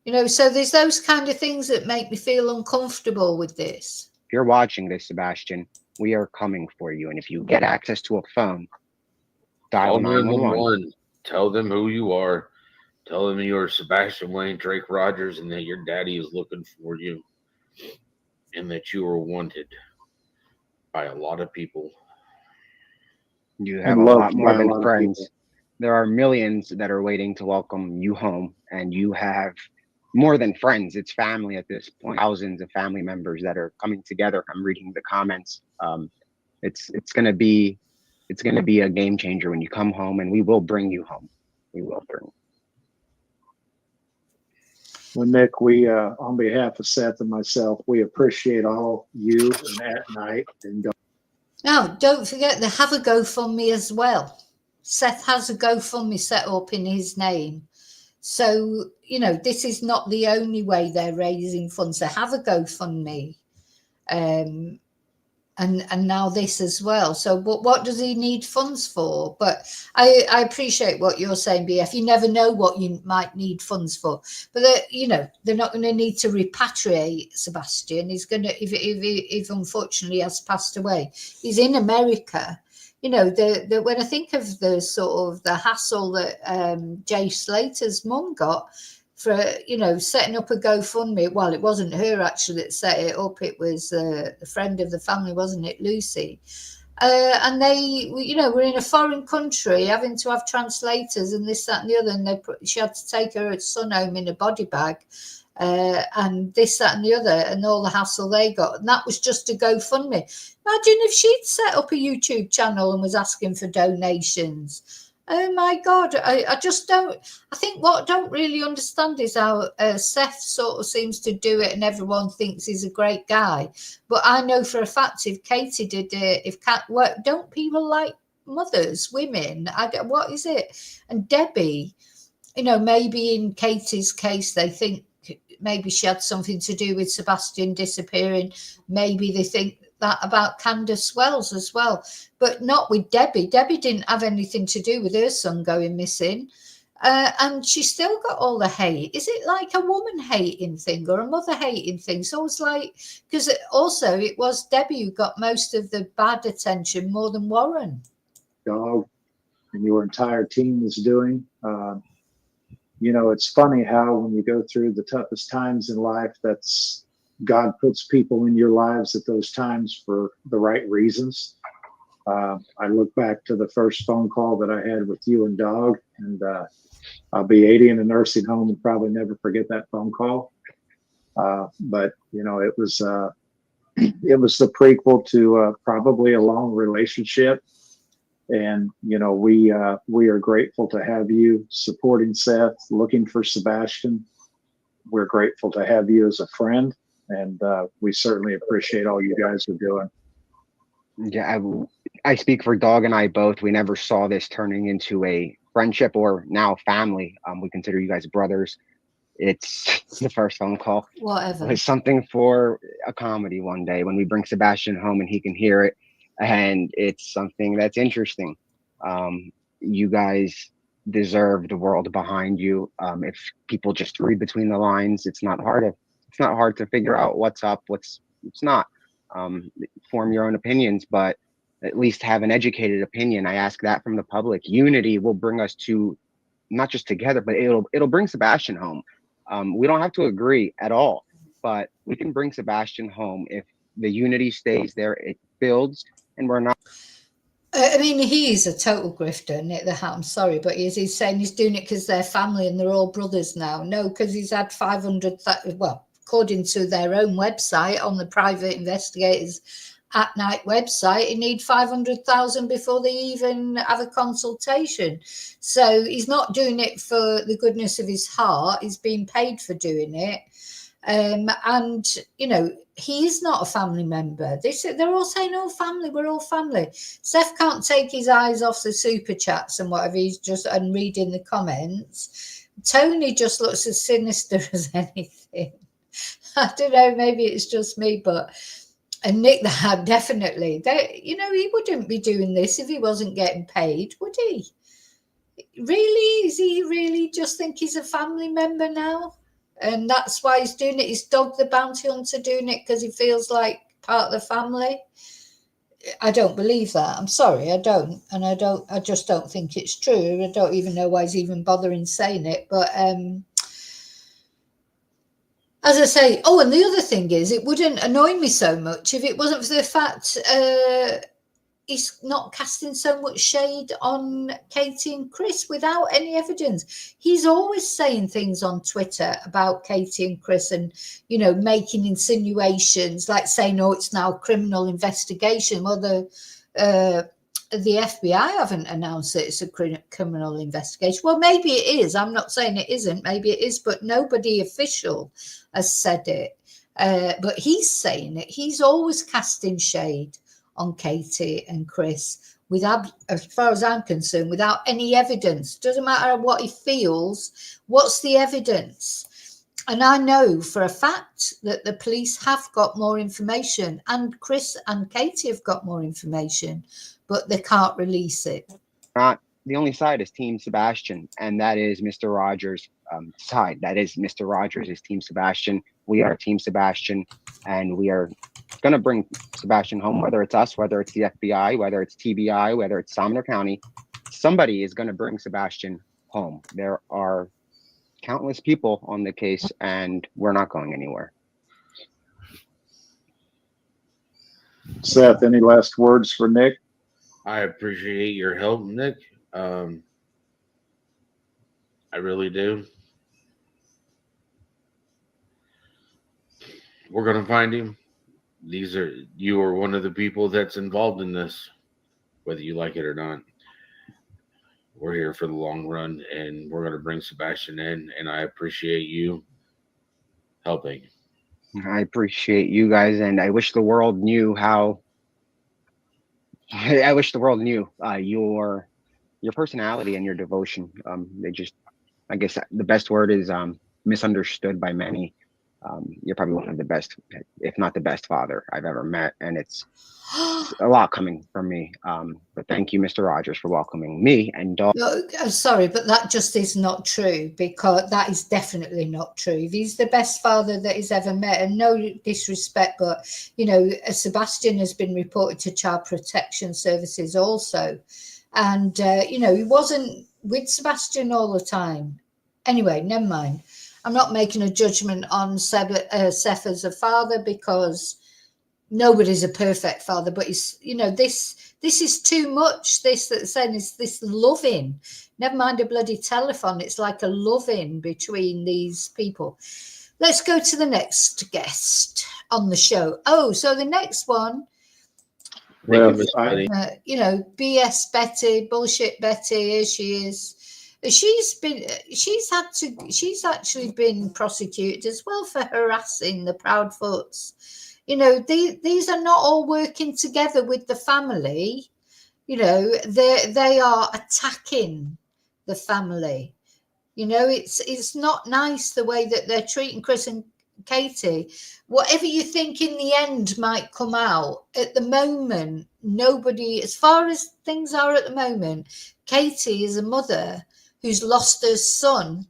You know, so there's those kind of things that make me feel uncomfortable with this. If you're watching this, Sebastian, we are coming for you. And if you get access to a phone, dial 911. Tell them who you are. Tell them you're Sebastian Wayne Drake Rogers and that your daddy is looking for you and that you are wanted by a lot of people. You have a lot more than friends. There are millions that are waiting to welcome you home, and you have more than friends. It's family at this point. Thousands of family members that are coming together. I'm reading the comments. It's going to be a game changer when you come home, and we will bring you home. We will bring. Well, Nick, we on behalf of Seth and myself, we appreciate all you and that night. And now, don't forget they have a GoFundMe as well. Seth has a GoFundMe set up in his name. So, you know, this is not the only way they're raising funds. They have a GoFundMe. And now this as well. So what does he need funds for? But I appreciate what you're saying, BF. You never know what you might need funds for. But you know, they're not going to need to repatriate Sebastian. He's going to, if unfortunately he has passed away, he's in America. You know, when I think of the sort of the hassle that Jay Slater's mum got for, you know, setting up a GoFundMe. Well, it wasn't her actually that set it up. It was a friend of the family, wasn't it, Lucy? And they, you know, were in a foreign country having to have translators and this, that and the other. And she had to take her son home in a body bag and this, that and the other, and all the hassle they got. And that was just a GoFundMe. Imagine if she'd set up a YouTube channel and was asking for donations. Oh my God, I just don't, I think what I don't really understand is how Seth sort of seems to do it and everyone thinks he's a great guy. But I know for a fact if Katie did it, if Kat, don't people like mothers, women? What is it? And Debbie, you know, maybe in Katie's case, they think maybe she had something to do with Sebastian disappearing. Maybe they think that about Candace Wells as well, but not with Debbie. Debbie didn't have anything to do with her son going missing, and she still got all the hate. Is it like a woman hating thing or a mother hating thing? So it's like, because also it was Debbie who got most of the bad attention more than Warren. Dog and your entire team is doing. You know, it's funny how when you go through the toughest times in life, that's God puts people in your lives at those times for the right reasons. I look back to the first phone call that I had with you and Dog, and I'll be 80 in a nursing home and probably never forget that phone call. But, you know, it was it was the prequel to probably a long relationship. And, we are grateful to have you supporting Seth, looking for Sebastian. We're grateful to have you as a friend, and we certainly appreciate all you guys are doing. Yeah, I speak for Dog and I both. We never saw this turning into a friendship or now family. We consider you guys brothers. It's the first phone call. Whatever. It's something for a comedy one day when we bring Sebastian home and he can hear it. And it's something that's interesting. You guys deserve the world behind you. If people just read between the lines, it's not hard to figure out what's up, what's not. Form your own opinions, but at least have an educated opinion. I ask that from the public. Unity will bring us to not just together, but it'll bring Sebastian home. We don't have to agree at all, but we can bring Sebastian home if the unity stays there, it builds, and we're not. I mean, he's a total grifter, Nick the Hat. I'm sorry, but he's saying he's doing it because they're family and they're all brothers now. No, because he's had 500,000, well, according to their own website on the private investigators at night website, he need 500,000 before they even have a consultation. So he's not doing it for the goodness of his heart. He's being paid for doing it. And, he is not a family member. They're all saying, oh, family, we're all family. Seth can't take his eyes off the super chats and whatever. He's just and reading the comments. Tony just looks as sinister as anything. I don't know, maybe it's just me, and Nick the Hat, definitely. He wouldn't be doing this if he wasn't getting paid, would he? Really? Is he really just think he's a family member now? And that's why he's doing it. He's Dog the Bounty Hunter doing it because he feels like part of the family. I don't believe that. I'm sorry, I don't. And I just don't think it's true. I don't even know why he's even bothering saying it. But as I say, and the other thing is, it wouldn't annoy me so much if it wasn't for the fact he's not casting so much shade on Katie and Chris without any evidence. He's always saying things on Twitter about Katie and Chris and, making insinuations like saying, oh, it's now a criminal investigation. Well, the FBI haven't announced that it's a criminal investigation. Well, maybe it is. I'm not saying it isn't. Maybe it is, but nobody official has said it. But he's saying it. He's always casting shade on Katie and Chris without, as far as I'm concerned, without any evidence. Doesn't matter what he feels. What's the evidence? And I know for a fact that the police have got more information, and Chris and Katie have got more information, but they can't release it. Not the only side is Team Sebastian, and that is Mr. Rogers' side. That is Mr. Rogers is Team Sebastian. We are Team Sebastian, and we are going to bring Sebastian home, whether it's us, whether it's the FBI, whether it's TBI, whether it's Sumner County. Somebody is going to bring Sebastian home. There are countless people on the case, and we're not going anywhere. Seth, any last words for Nick? I appreciate your help, Nick. I really do. We're going to find him. You are one of the people that's involved in this, whether you like it or not. We're here for the long run, and we're going to bring Sebastian in, and I appreciate you helping. I appreciate you guys, and I wish the world knew how. I wish the world knew your personality and your devotion. I guess the best word is misunderstood by many. You're probably one of the best, if not the best father I've ever met. And it's a lot coming from me. But thank you, Mr. Rogers, for welcoming me and Dog. No, I'm sorry, but that just is not true, because that is definitely not true. If he's the best father that he's ever met, and no disrespect, but, Sebastian has been reported to Child Protection Services also. And, he wasn't with Sebastian all the time. Anyway, never mind. I'm not making a judgment on Seth as a father, because nobody's a perfect father, but this is too much. This that's saying is this loving, never mind a bloody telephone. It's like a loving between these people. let's go to the next guest on the show. Oh, so the next one, Well, BS Betty, bullshit Betty, here she is. She's actually been prosecuted as well for harassing the Proudfoots. These are not all working together with the family. They are attacking the family. It's not nice the way that they're treating Chris and Katie. Whatever you think in the end might come out, at the moment, nobody, as far as things are at the moment, Katie is a mother who's lost her son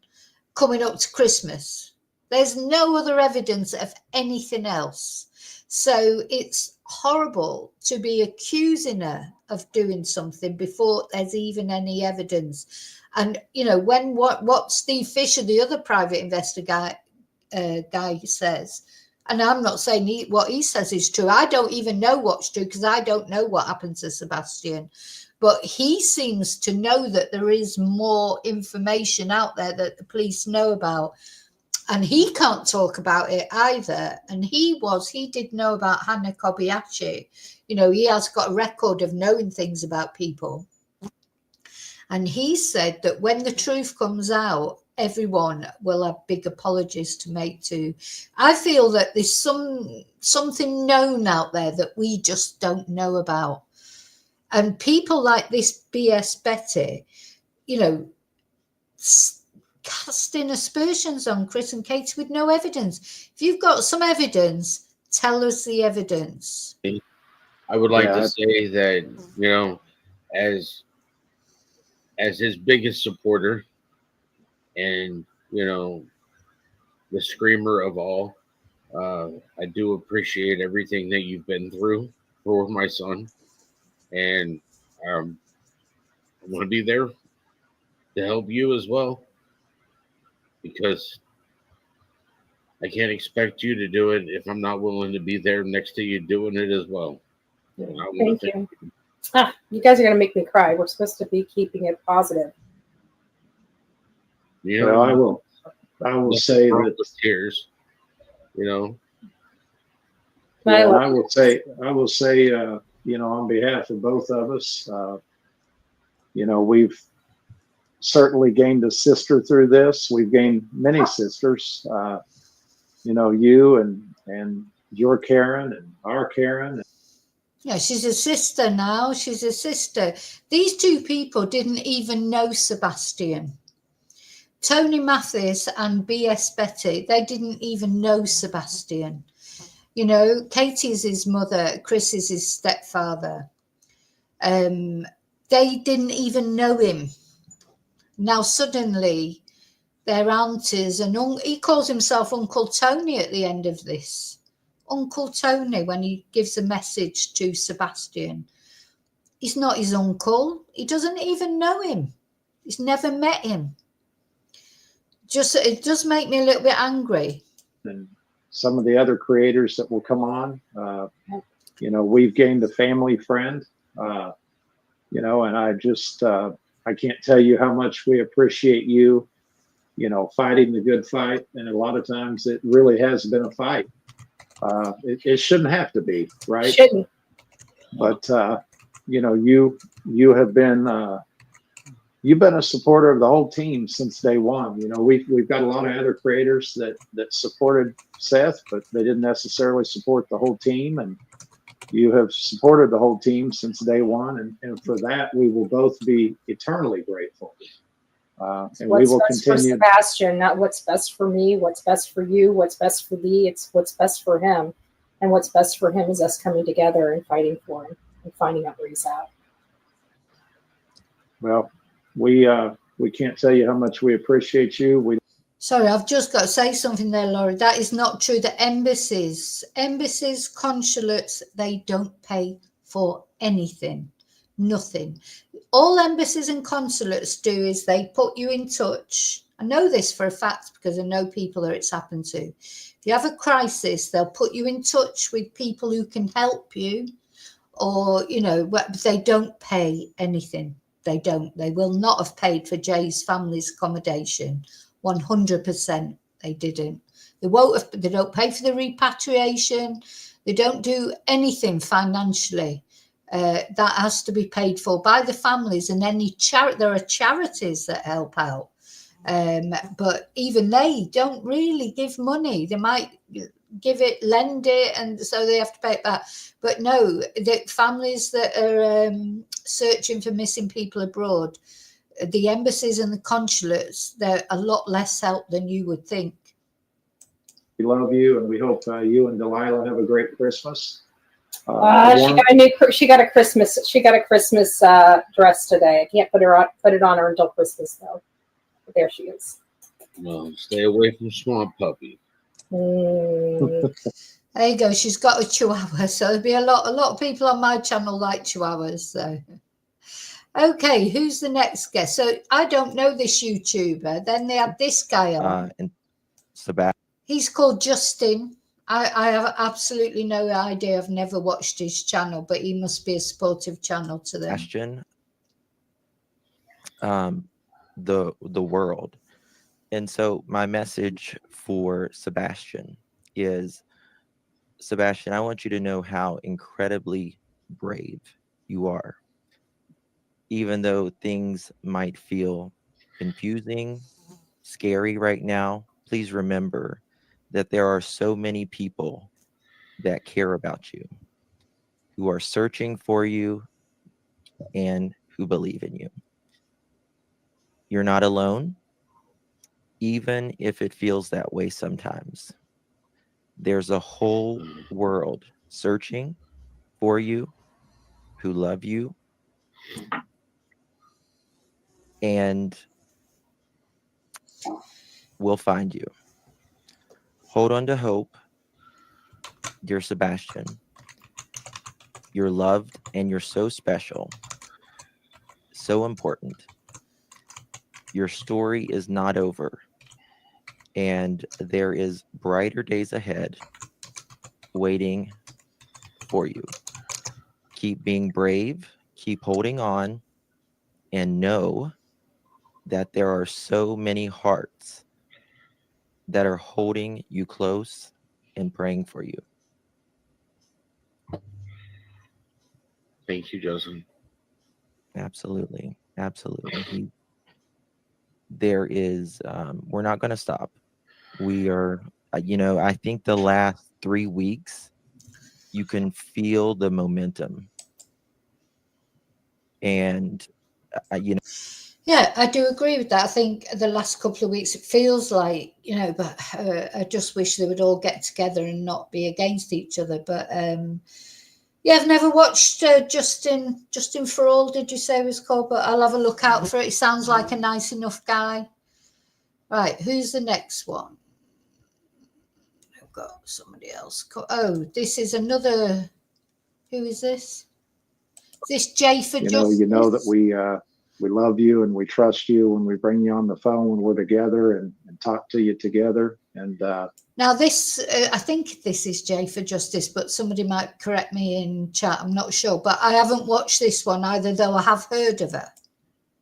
coming up to Christmas. There's no other evidence of anything else. So it's horrible to be accusing her of doing something before there's even any evidence. And, when what Steve Fisher, the other private investigator guy says, and I'm not saying what he says is true. I don't even know what's true because I don't know what happened to Sebastian. But he seems to know that there is more information out there that the police know about. And he can't talk about it either. And he did know about Hannah Kobayashi. He has got a record of knowing things about people. And he said that when the truth comes out, everyone will have big apologies to make to. I feel that there's something known out there that we just don't know about. And people like this BS Betty, casting aspersions on Chris and Katie with no evidence. If you've got some evidence, tell us the evidence. I would like to say that, as his biggest supporter and, the screamer of all, I do appreciate everything that you've been through for my son. And I'm going to be there to help you as well, because I can't expect you to do it if I'm not willing to be there next to you doing it as well. Thank you. You guys are going to make me cry. We're supposed to be keeping it positive. I will say that tears. I will say, on behalf of both of us, we've certainly gained a sister through this. We've gained many sisters. You and your Karen and our Karen. Yeah, she's a sister now. She's a sister. These two people didn't even know Sebastian. Tony Mathis and BS Betty, they didn't even know Sebastian. Katie's his mother, Chris is his stepfather. They didn't even know him. Now suddenly their aunties and he calls himself Uncle Tony at the end of this. Uncle Tony, when he gives a message to Sebastian, he's not his uncle. He doesn't even know him. He's never met him. It does make me a little bit angry. And some of the other creators that will come on, we've gained a family friend, and I just, I can't tell you how much we appreciate you, fighting the good fight. And a lot of times it really has been a fight. It shouldn't have to be, right? Shouldn't. But you have been you've been a supporter of the whole team since day one. We've got a lot of other creators that supported Seth, but they didn't necessarily support the whole team. And you have supported the whole team since day one, and for that we will both be eternally grateful. And we will continue. For Sebastian, not what's best for me, what's best for you, what's best for thee. It's what's best for him, and what's best for him is us coming together and fighting for him and finding out where he's at. Well, we can't tell you how much we appreciate you. Sorry, I've just got to say something there, Laura. That is not true. The embassies, consulates, they don't pay for anything. Nothing. All embassies and consulates do is they put you in touch. I know this for a fact because I know people that it's happened to. If you have a crisis, they'll put you in touch with people who can help you, or, they don't pay anything. They don't. They will not have paid for Jay's family's accommodation. 100% they didn't. They won't. They don't pay for the repatriation. They don't do anything financially. That has to be paid for by the families, and any there are charities that help out. But even they don't really give money. They might give it, lend it, and so they have to pay it back. But no, the families that are searching for missing people abroad, the embassies and the consulates, they're a lot less help than you would think. We love you, and we hope you and Delilah have a great Christmas. She got a Christmas dress today. I can't put it on her until Christmas though. But there she is. Well, stay away from Swamp Puppy. There you go. She's got a chihuahua, so there'll be a lot of people on my channel like chihuahuas. So, okay, who's the next guest? So I don't know this YouTuber. Then they have this guy on. And Sebastian. He's called Justin. I have absolutely no idea. I've never watched his channel, but he must be a supportive channel to them. Sebastian, the world. And so my message for Sebastian is, Sebastian, I want you to know how incredibly brave you are. Even though things might feel confusing, scary right now, please remember that there are so many people that care about you, who are searching for you, and who believe in you. You're not alone, even if it feels that way sometimes. There's a whole world searching for you, who love you, and will find you. Hold on to hope, dear Sebastian. You're loved and you're so special, so important. Your story is not over, and there is brighter days ahead waiting for you. Keep being brave, keep holding on, and know that there are so many hearts that are holding you close and praying for you. Thank you, Justin. Absolutely. There is, we're not going to stop. We are, I think the last 3 weeks, you can feel the momentum. And, Yeah, I do agree with that. I think the last couple of weeks, it feels like, but I just wish they would all get together and not be against each other. But yeah, I've never watched Justin For All, did you say it was called? But I'll have a look out for it. He sounds like a nice enough guy. Right, who's the next one? I've got somebody else. Oh, this is another. Who is this? Is this Jay for Justice? You know that we love you and we trust you when we bring you on the phone when we're together and talk to you together. And now this, I think this is Jay for Justice, but somebody might correct me in chat. I'm not sure, but I haven't watched this one either, though I have heard of her.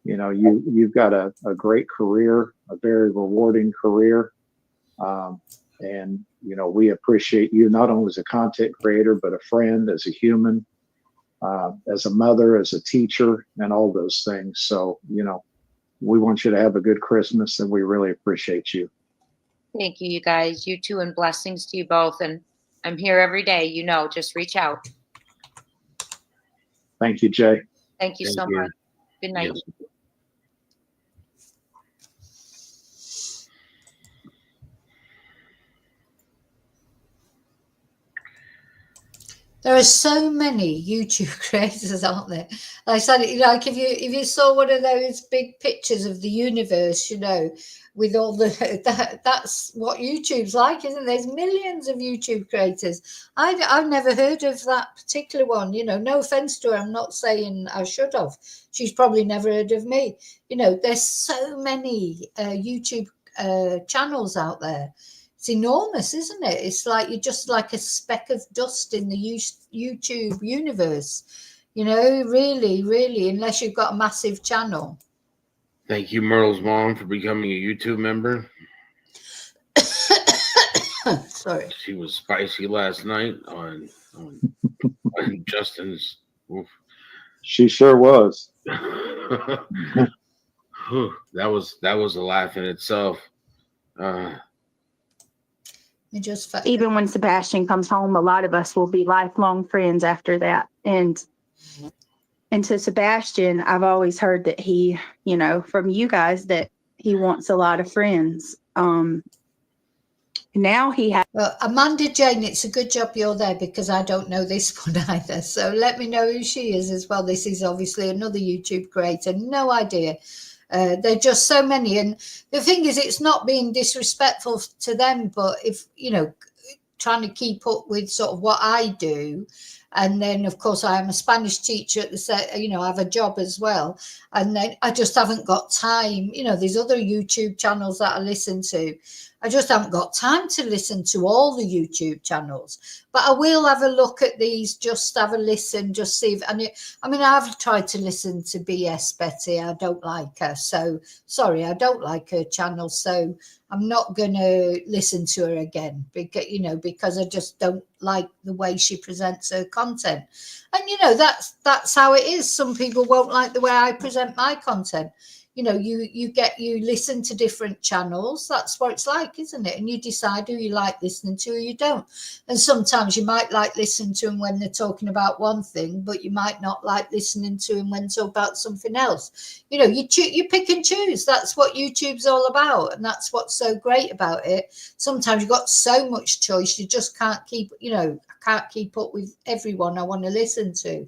You've got a great career, a very rewarding career. And, we appreciate you not only as a content creator, but a friend, as a human, as a mother, as a teacher, and all those things. So, we want you to have a good Christmas, and we really appreciate you. Thank you, you guys. You too, and blessings to you both. And I'm here every day. Just reach out. Thank you, Jay. Thank you so much. Good night. Yes. There are so many YouTube creators, aren't there? Like I said, like if you saw one of those big pictures of the universe, with all that's what YouTube's like, isn't there? There's millions of YouTube creators. I've never heard of that particular one. No offense to her, I'm not saying I should have. She's probably never heard of me. There's so many YouTube channels out there. It's enormous, isn't it? It's like you're just like a speck of dust in the YouTube universe. Really, really, unless you've got a massive channel. Thank you, Myrtle's mom, for becoming a YouTube member. Sorry. She was spicy last night on Justin's. Oof. She sure was. That was a laugh in itself. Even when Sebastian comes home, a lot of us will be lifelong friends after that. And to Sebastian, I've always heard that he, from you guys, that he wants a lot of friends. Now he has. Well, Amanda Jane, it's a good job you're there because I don't know this one either. So let me know who she is as well. This is obviously another YouTube creator. No idea. There are just so many. And the thing is, it's not being disrespectful to them, but if, trying to keep up with sort of what I do. And then, of course, I am a Spanish teacher at the I have a job as well. And then I just haven't got time. There's other YouTube channels that I listen to. I just haven't got time to listen to all the YouTube channels. But I will have a look at these, just have a listen, just see if, I've tried to listen to BS Betty. I don't like her. So, sorry, I don't like her channel. So I'm not going to listen to her again because I just don't like the way she presents her content. And, that's how it is. Some people won't like the way I present my content. You listen to different channels. That's what it's like, isn't it? And you decide who you like listening to or you don't. And sometimes you might like listening to them when they're talking about one thing, but you might not like listening to them when they talk about something else. You pick and choose. That's what YouTube's all about. And that's what's so great about it. Sometimes you've got so much choice, you just can't keep, I can't keep up with everyone I want to listen to.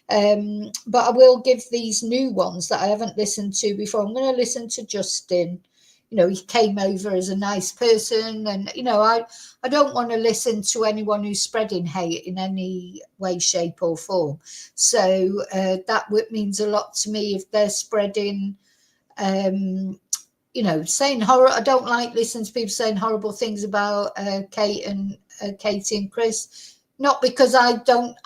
But I will give these new ones that I haven't listened to before. I'm going to listen to Justin. He came over as a nice person, and I don't want to listen to anyone who's spreading hate in any way, shape, or form. So that means a lot to me if they're spreading, saying horror. I don't like listening to people saying horrible things about Katie and Chris. Not because I don't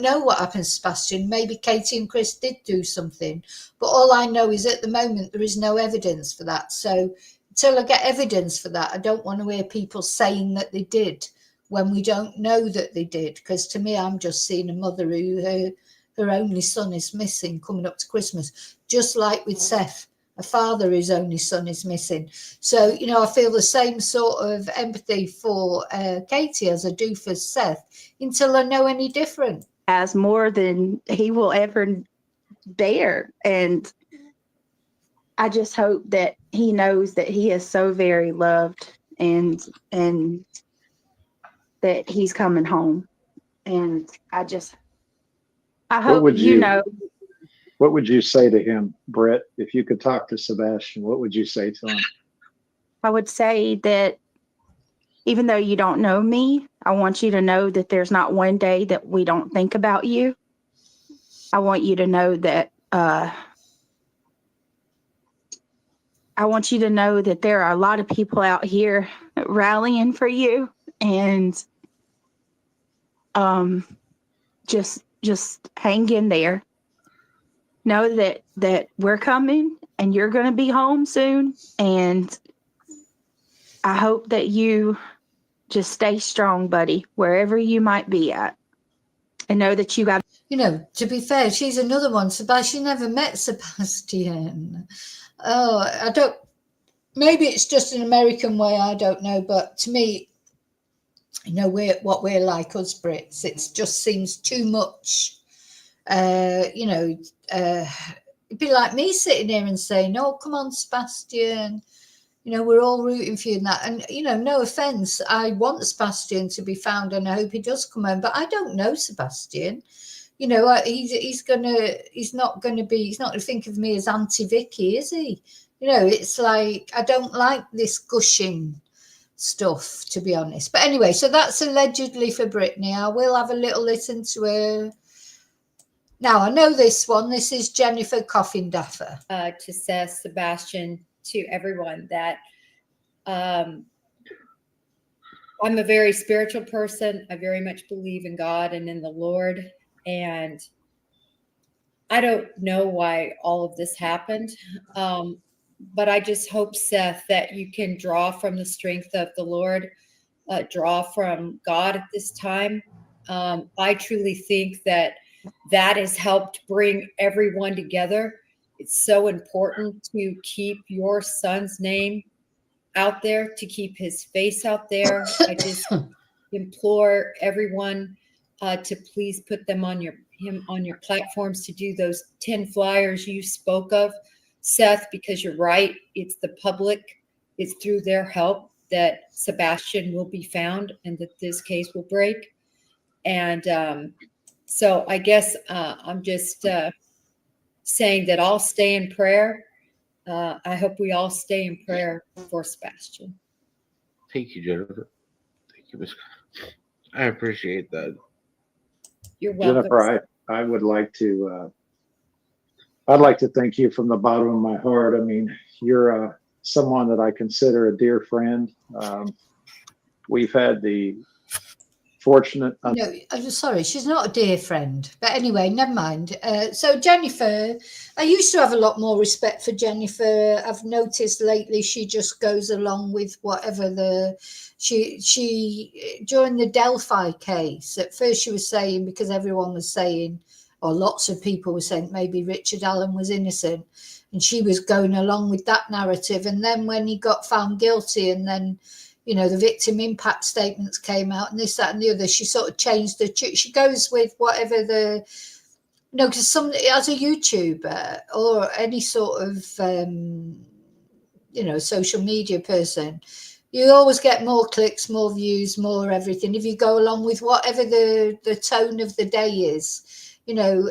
know what happened to Sebastian. Maybe Katie and Chris did do something. But all I know is at the moment there is no evidence for that. So until I get evidence for that, I don't want to hear people saying that they did when we don't know that they did. Because to me, I'm just seeing a mother who her only son is missing coming up to Christmas. Just like with Seth. A father whose only son is missing. So, I feel the same sort of empathy for Katie as I do for Seth until I know any different. Has more than he will ever bear. And I just hope that he knows that he is so very loved and that he's coming home. And I hope What would you say to him, Brett, if you could talk to Sebastian? What would you say to him? I would say that even though you don't know me, I want you to know that there's not one day that we don't think about you. I want you to know that I want you to know that there are a lot of people out here rallying for you, and just hang in there. Know that we're coming and you're going to be home soon. And I hope that you just stay strong, buddy, wherever you might be at. And know that you got. To be fair, she's another one. She never met Sebastian. Oh, I don't. Maybe it's just an American way. I don't know. But to me, we're like us Brits. It just seems too much. It'd be like me sitting here and saying, "Oh, come on, Sebastian. We're all rooting for you." And that, and no offense, I want Sebastian to be found, and I hope he does come home. But I don't know Sebastian. He's not going to think of me as Auntie Vicky, is he? It's like I don't like this gushing stuff, to be honest. But anyway, so that's allegedly for Brittany. I will have a little listen to her. Now, I know this one. This is Jennifer Coffin Duffer. To Seth, Sebastian, to everyone that I'm a very spiritual person. I very much believe in God and in the Lord. And I don't know why all of this happened. But I just hope, Seth, that you can draw from the strength of the Lord, draw from God at this time. I truly think that has helped bring everyone together. It's so important to keep your son's name out there, to keep his face out there. I just implore everyone to please put him on your platforms, to do those 10 flyers you spoke of, Seth, because you're right. It's the public, it's through their help that Sebastian will be found and that this case will break. And so I guess I'm just saying that I'll stay in prayer. I hope we all stay in prayer for Sebastian. Thank you, Jennifer. Thank you, Miss. I appreciate that. You're welcome. Jennifer, I would like to, I'd like to thank you from the bottom of my heart. I mean, you're someone that I consider a dear friend. We've had the fortunate. No, I'm sorry, she's not a dear friend. But anyway, never mind. So Jennifer, I used to have a lot more respect for Jennifer. I've noticed lately she just goes along with whatever she during the Delphi case. At first she was saying, because everyone was saying, or lots of people were saying maybe Richard Allen was innocent, and she was going along with that narrative. And then when he got found guilty, and then the victim impact statements came out and this, that, and the other, she sort of changed she goes with whatever because as a YouTuber or any sort of, social media person, you always get more clicks, more views, more everything. If you go along with whatever the tone of the day is,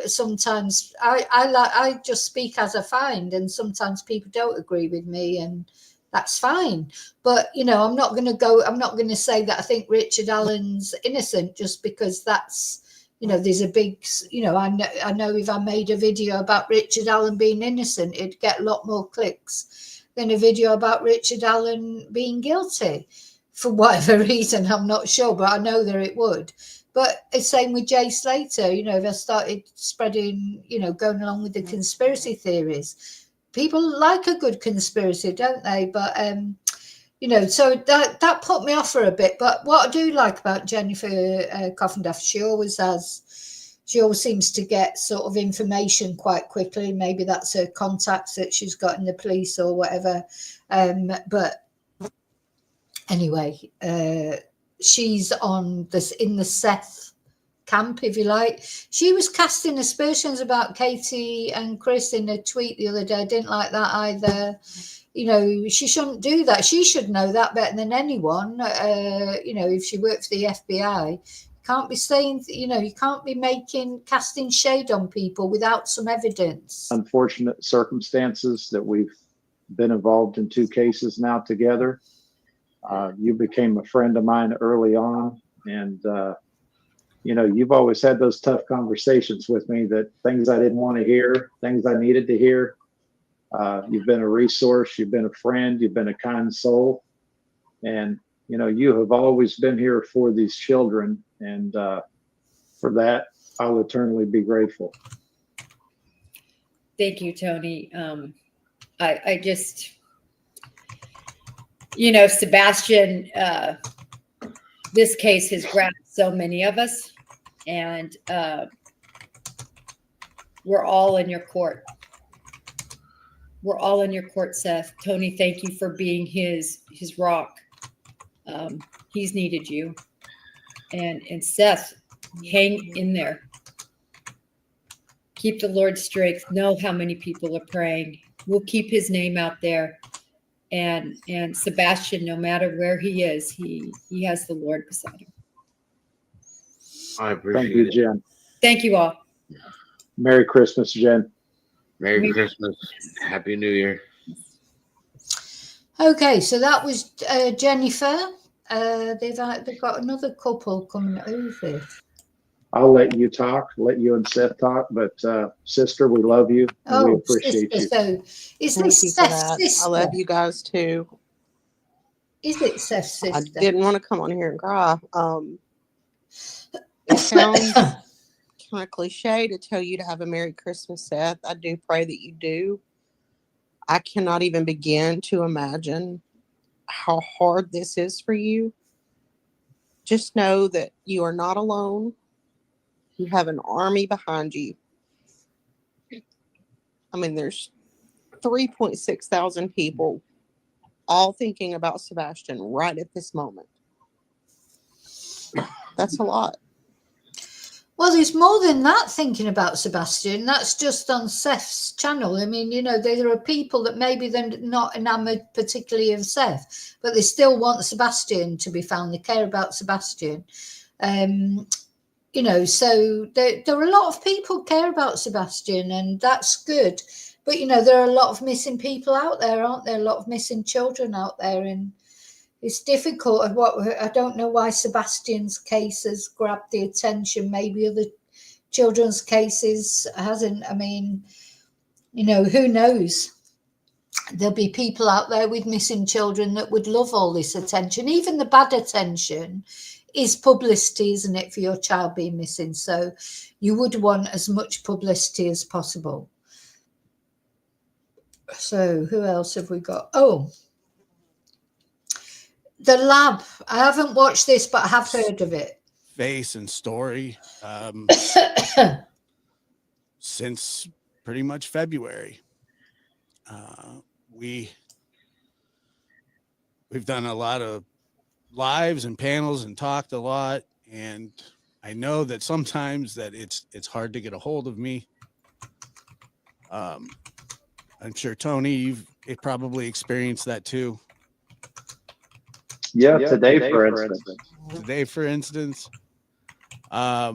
sometimes I just speak as I find, and sometimes people don't agree with me, and that's fine. But, I'm not going to say that I think Richard Allen's innocent just because that's, there's a big, I know if I made a video about Richard Allen being innocent, it'd get a lot more clicks than a video about Richard Allen being guilty for whatever reason. I'm not sure, but I know that it would. But it's same with Jay Slater. If I started spreading, going along with the conspiracy theories, people like a good conspiracy, don't they? But, so that put me off for a bit. But what I do like about Jennifer Coffendaff, she always seems to get sort of information quite quickly. Maybe that's her contacts that she's got in the police or whatever. But anyway, she's in the Seth camp, if you like. She was casting aspersions about Katie and Chris in a tweet the other day. I didn't like that either. She shouldn't do that. She should know that better than anyone. If she worked for the FBI, can't be saying, you can't be casting shade on people without some evidence. Unfortunate circumstances that we've been involved in 2 cases now together. You became a friend of mine early on, and you've always had those tough conversations with me, that things I didn't want to hear, things I needed to hear. You've been a resource, you've been a friend, you've been a kind soul, and you have always been here for these children, and for that I'll eternally be grateful. Thank you, Tony. I just, Sebastian, this case has grabbed so many of us, and we're all in your court. We're all in your court, Seth. Tony, thank you for being his rock. He's needed you. And Seth, hang in there. Keep the Lord's strength. Know how many people are praying. We'll keep his name out there. And Sebastian, no matter where he is, he has the Lord beside him. I appreciate Thank you, it. Jen. Thank you all. Merry Christmas, Jen. Merry Christmas. Happy New Year. Okay, so that was Jennifer. They've got another couple coming over. I'll let you talk, let you and Seth talk, but sister, we love you and we appreciate you. So is Thank this you for Seth's that. sister? I love you guys too. Is it Seth's sister? I didn't want to come on here and cry. It sounds kind of cliche to tell you to have a Merry Christmas, Seth. I do pray that you do. I cannot even begin to imagine how hard this is for you. just know that you are not alone. You have an army behind you. I mean, there's 3.6 thousand people all thinking about Sebastian right at this moment. That's a lot. Well, there's more than that thinking about Sebastian. That's just on Seth's channel. I mean, you know, there are people that maybe they're not enamored particularly of Seth, but they still want Sebastian to be found. They care about Sebastian. You know, so there are a lot of people care about Sebastian, and that's good. But, you know, there are a lot of missing people out there, aren't there? A lot of missing children out there, and it's difficult. I don't know why Sebastian's case has grabbed the attention. Maybe other children's cases hasn't. I mean, you know, who knows? There'll be people out there with missing children that would love all this attention. Even the bad attention is publicity, isn't it, for your child being missing? So you would want as much publicity as possible. So who else have we got? Oh, The Lab. I haven't watched this, but I have heard of it. Face and story since pretty much February. We've done a lot of lives and panels and talked a lot, and I know that sometimes that it's hard to get a hold of me. I'm sure Tony, you've probably experienced that too. Yeah, today for instance. Today, for instance, I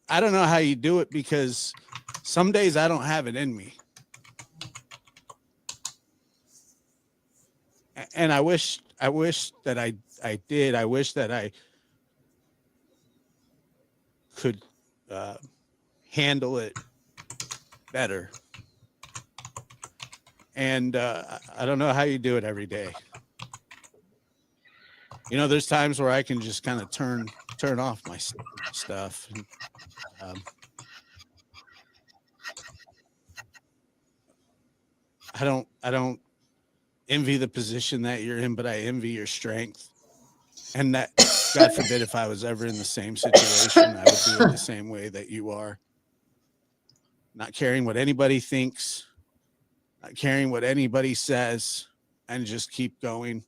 don't know how you do it, because some days I don't have it in me. And I wish that I did. I wish that I could handle it better. And I don't know how you do it every day. You know, there's times where I can just kind of turn off my stuff. And, I don't envy the position that you're in, but I envy your strength. And that, God forbid, if I was ever in the same situation, I would do it the same way that you are. Not caring what anybody thinks, not caring what anybody says, and just keep going.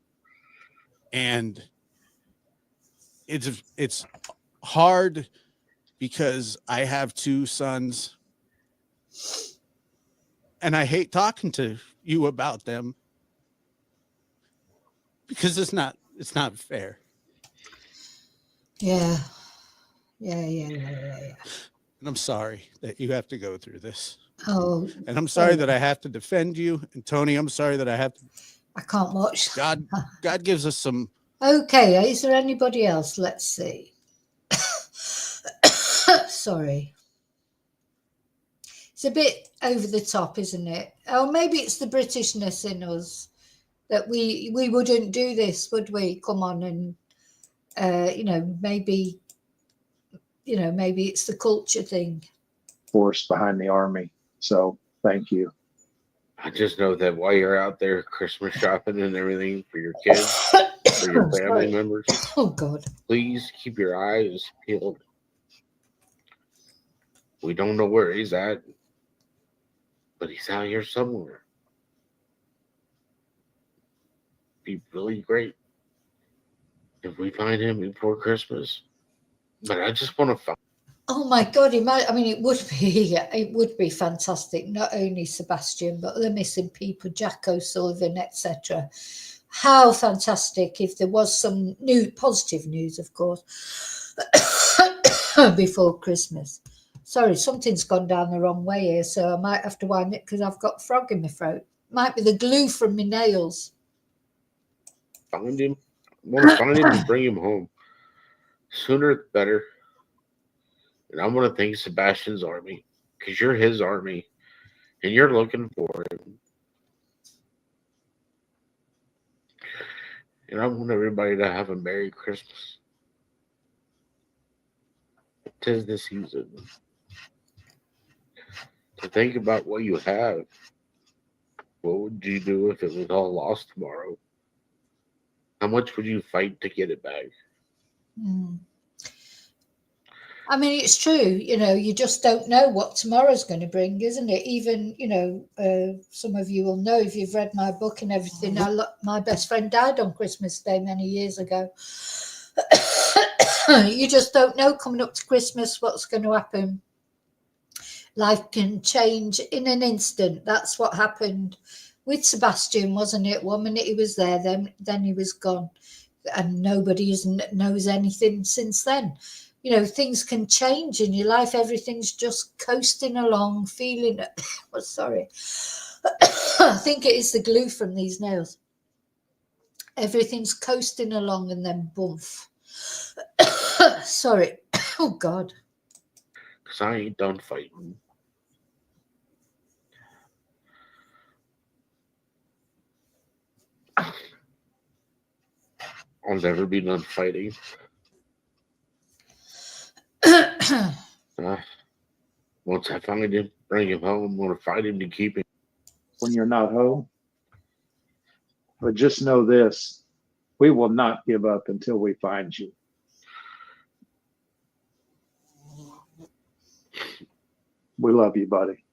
And it's hard because I have two sons, and I hate talking to you about them because it's not fair. Yeah. And I'm sorry that you have to go through this. Oh. And I'm sorry that I have to defend you. And Tony, I'm sorry that I have to. I can't watch. God gives us some. Okay, is there anybody else? Let's see. Sorry. It's a bit over the top, isn't it? Oh, maybe it's the Britishness in us that we wouldn't do this, would we? Come on, and maybe it's the culture thing. Force behind the army. So thank you. I just know that while you're out there Christmas shopping and everything for your kids, for your family members, oh God, please keep your eyes peeled. We don't know where he's at, but he's out here somewhere. Be really great if we find him before Christmas. But I just want to find. Oh my God! It would be fantastic. Not only Sebastian, but the missing people, Jack O'Sullivan, etc. How fantastic if there was some new positive news, of course, before Christmas. Sorry, something's gone down the wrong way here, so I might have to wind it because I've got frog in my throat. Might be the glue from my nails. Find him. I want to find him and bring him home. Sooner the better. And I want to thank Sebastian's army, because you're his army and you're looking for him. And I want everybody to have a Merry Christmas. 'Tis the season to think about what you have. What would you do if it was all lost tomorrow? How much would you fight to get it back? I mean, it's true, you just don't know what tomorrow's going to bring, isn't it? Even, some of you will know if you've read my book and everything. My best friend died on Christmas Day many years ago. You just don't know coming up to Christmas what's going to happen. Life can change in an instant. That's what happened with Sebastian, wasn't it? 1 minute he was there, then he was gone. And nobody knows anything since then. Things can change in your life. Everything's just coasting along, feeling oh, sorry. I think it is the glue from these nails. Everything's coasting along and then boomf. Sorry. Oh, God. Because I ain't done fighting. I'll never be done fighting. Once I find him, bring him home, I'm going to fight him to keep him. When you're not home. But just know this, we will not give up until we find you. We love you, buddy.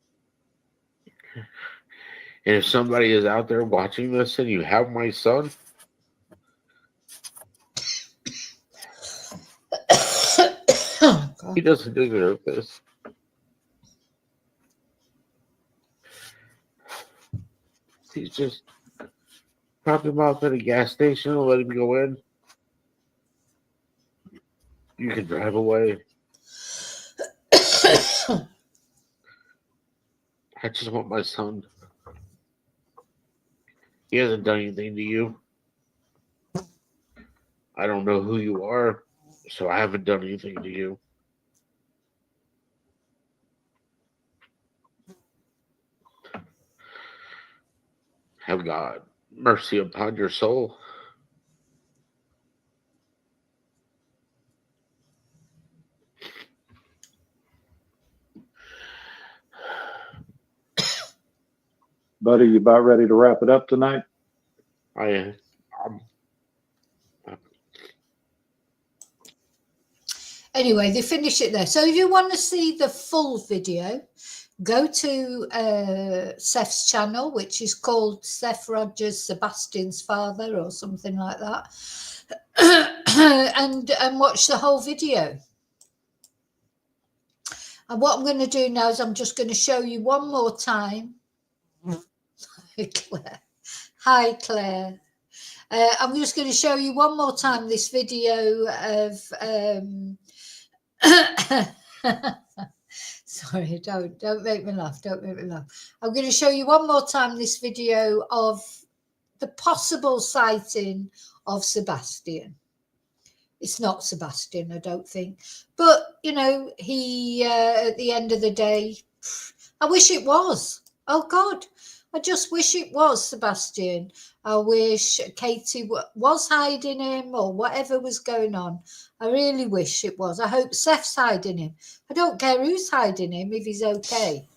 And if somebody is out there watching this and you have my son, he doesn't deserve this. He's just drop him off at a gas station and let him go in. You can drive away. I just want my son. He hasn't done anything to you. I don't know who you are, so I haven't done anything to you. Have God mercy upon your soul. Buddy, you about ready to wrap it up tonight? I am. Anyway, they finish it there. So if you want to see the full video, go to Seth's channel, which is called Seth Rogers, Sebastian's father, or something like that, and watch the whole video. And what I'm going to do now is I'm just going to show you one more time. Claire. Hi, Claire. I'm just going to show you one more time this video of sorry, don't make me laugh. Don't make me laugh. I'm going to show you one more time this video of the possible sighting of Sebastian. It's not Sebastian, I don't think. But, he, at the end of the day, I wish it was. Oh, God. I just wish it was Sebastian. I wish Katie was hiding him or whatever was going on. I really wish it was. I hope Seth's hiding him. I don't care who's hiding him if he's okay.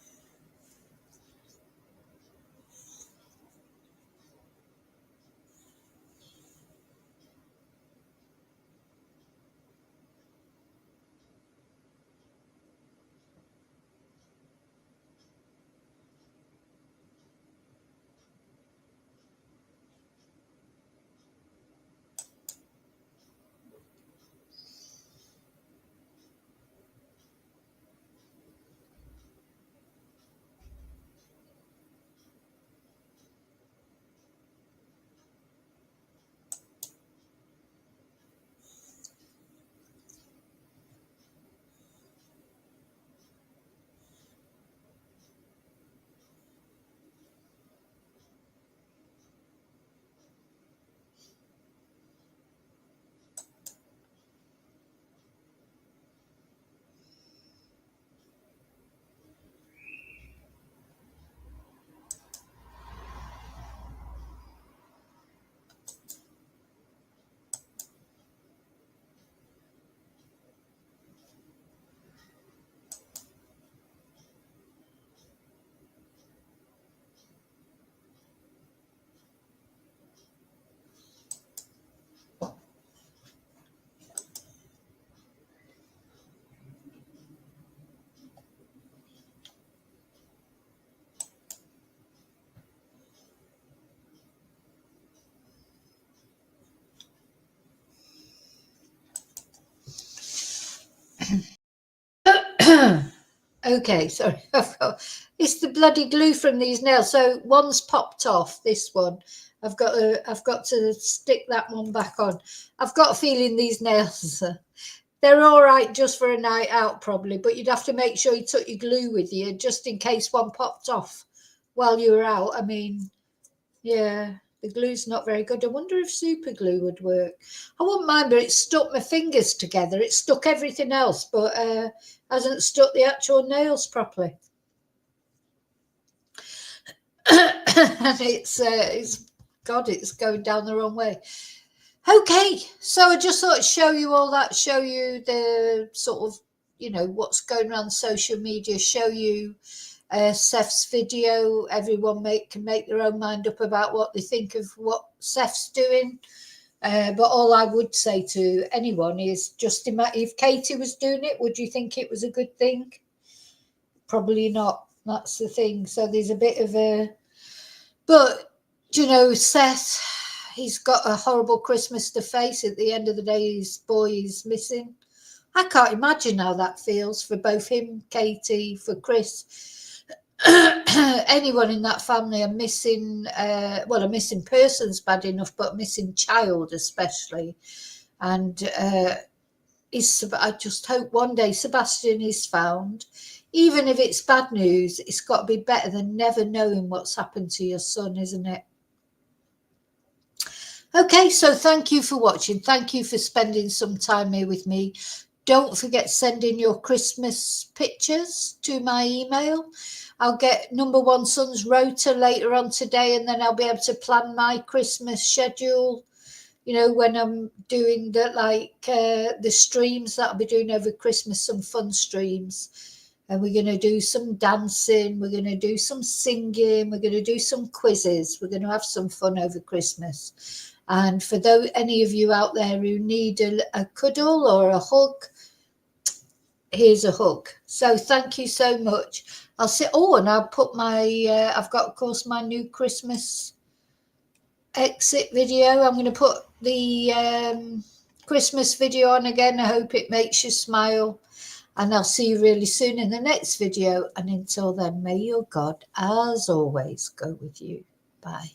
Okay, sorry. It's the bloody glue from these nails. So one's popped off. This one, I've got to stick that one back on. I've got a feeling these nails, they're all right just for a night out probably, but you'd have to make sure you took your glue with you just in case one popped off while you were out. I mean, yeah, the glue's not very good. I wonder if super glue would work. I wouldn't mind, but it stuck my fingers together. It stuck everything else, but hasn't stuck the actual nails properly. And it's going down the wrong way. Okay, so I just thought I'd show you all that, show you the sort of, what's going around social media, show you Seth's video. Everyone can make their own mind up about what they think of what Seth's doing. But all I would say to anyone is just imagine if Katie was doing it, would you think it was a good thing? Probably not. That's the thing. So there's a bit of a... But, Seth, he's got a horrible Christmas to face. At the end of the day, his boy is missing. I can't imagine how that feels for both him, Katie, for Chris. Anyone in that family, a missing person's bad enough, but a missing child especially. And I just hope one day Sebastian is found. Even if it's bad news, it's got to be better than never knowing what's happened to your son, isn't it? Okay, so thank you for watching. Thank you for spending some time here with me. Don't forget to send in your Christmas pictures to my email. I'll get number one son's rota later on today, and then I'll be able to plan my Christmas schedule. When I'm doing the streams that I'll be doing over Christmas, some fun streams. And we're going to do some dancing. We're going to do some singing. We're going to do some quizzes. We're going to have some fun over Christmas. And for any of you out there who need a cuddle or a hug, here's a hug. So thank you so much. And I'll put I've got, of course, my new Christmas exit video. I'm going to put the Christmas video on again. I hope it makes you smile. And I'll see you really soon in the next video. And until then, may your God, as always, go with you. Bye.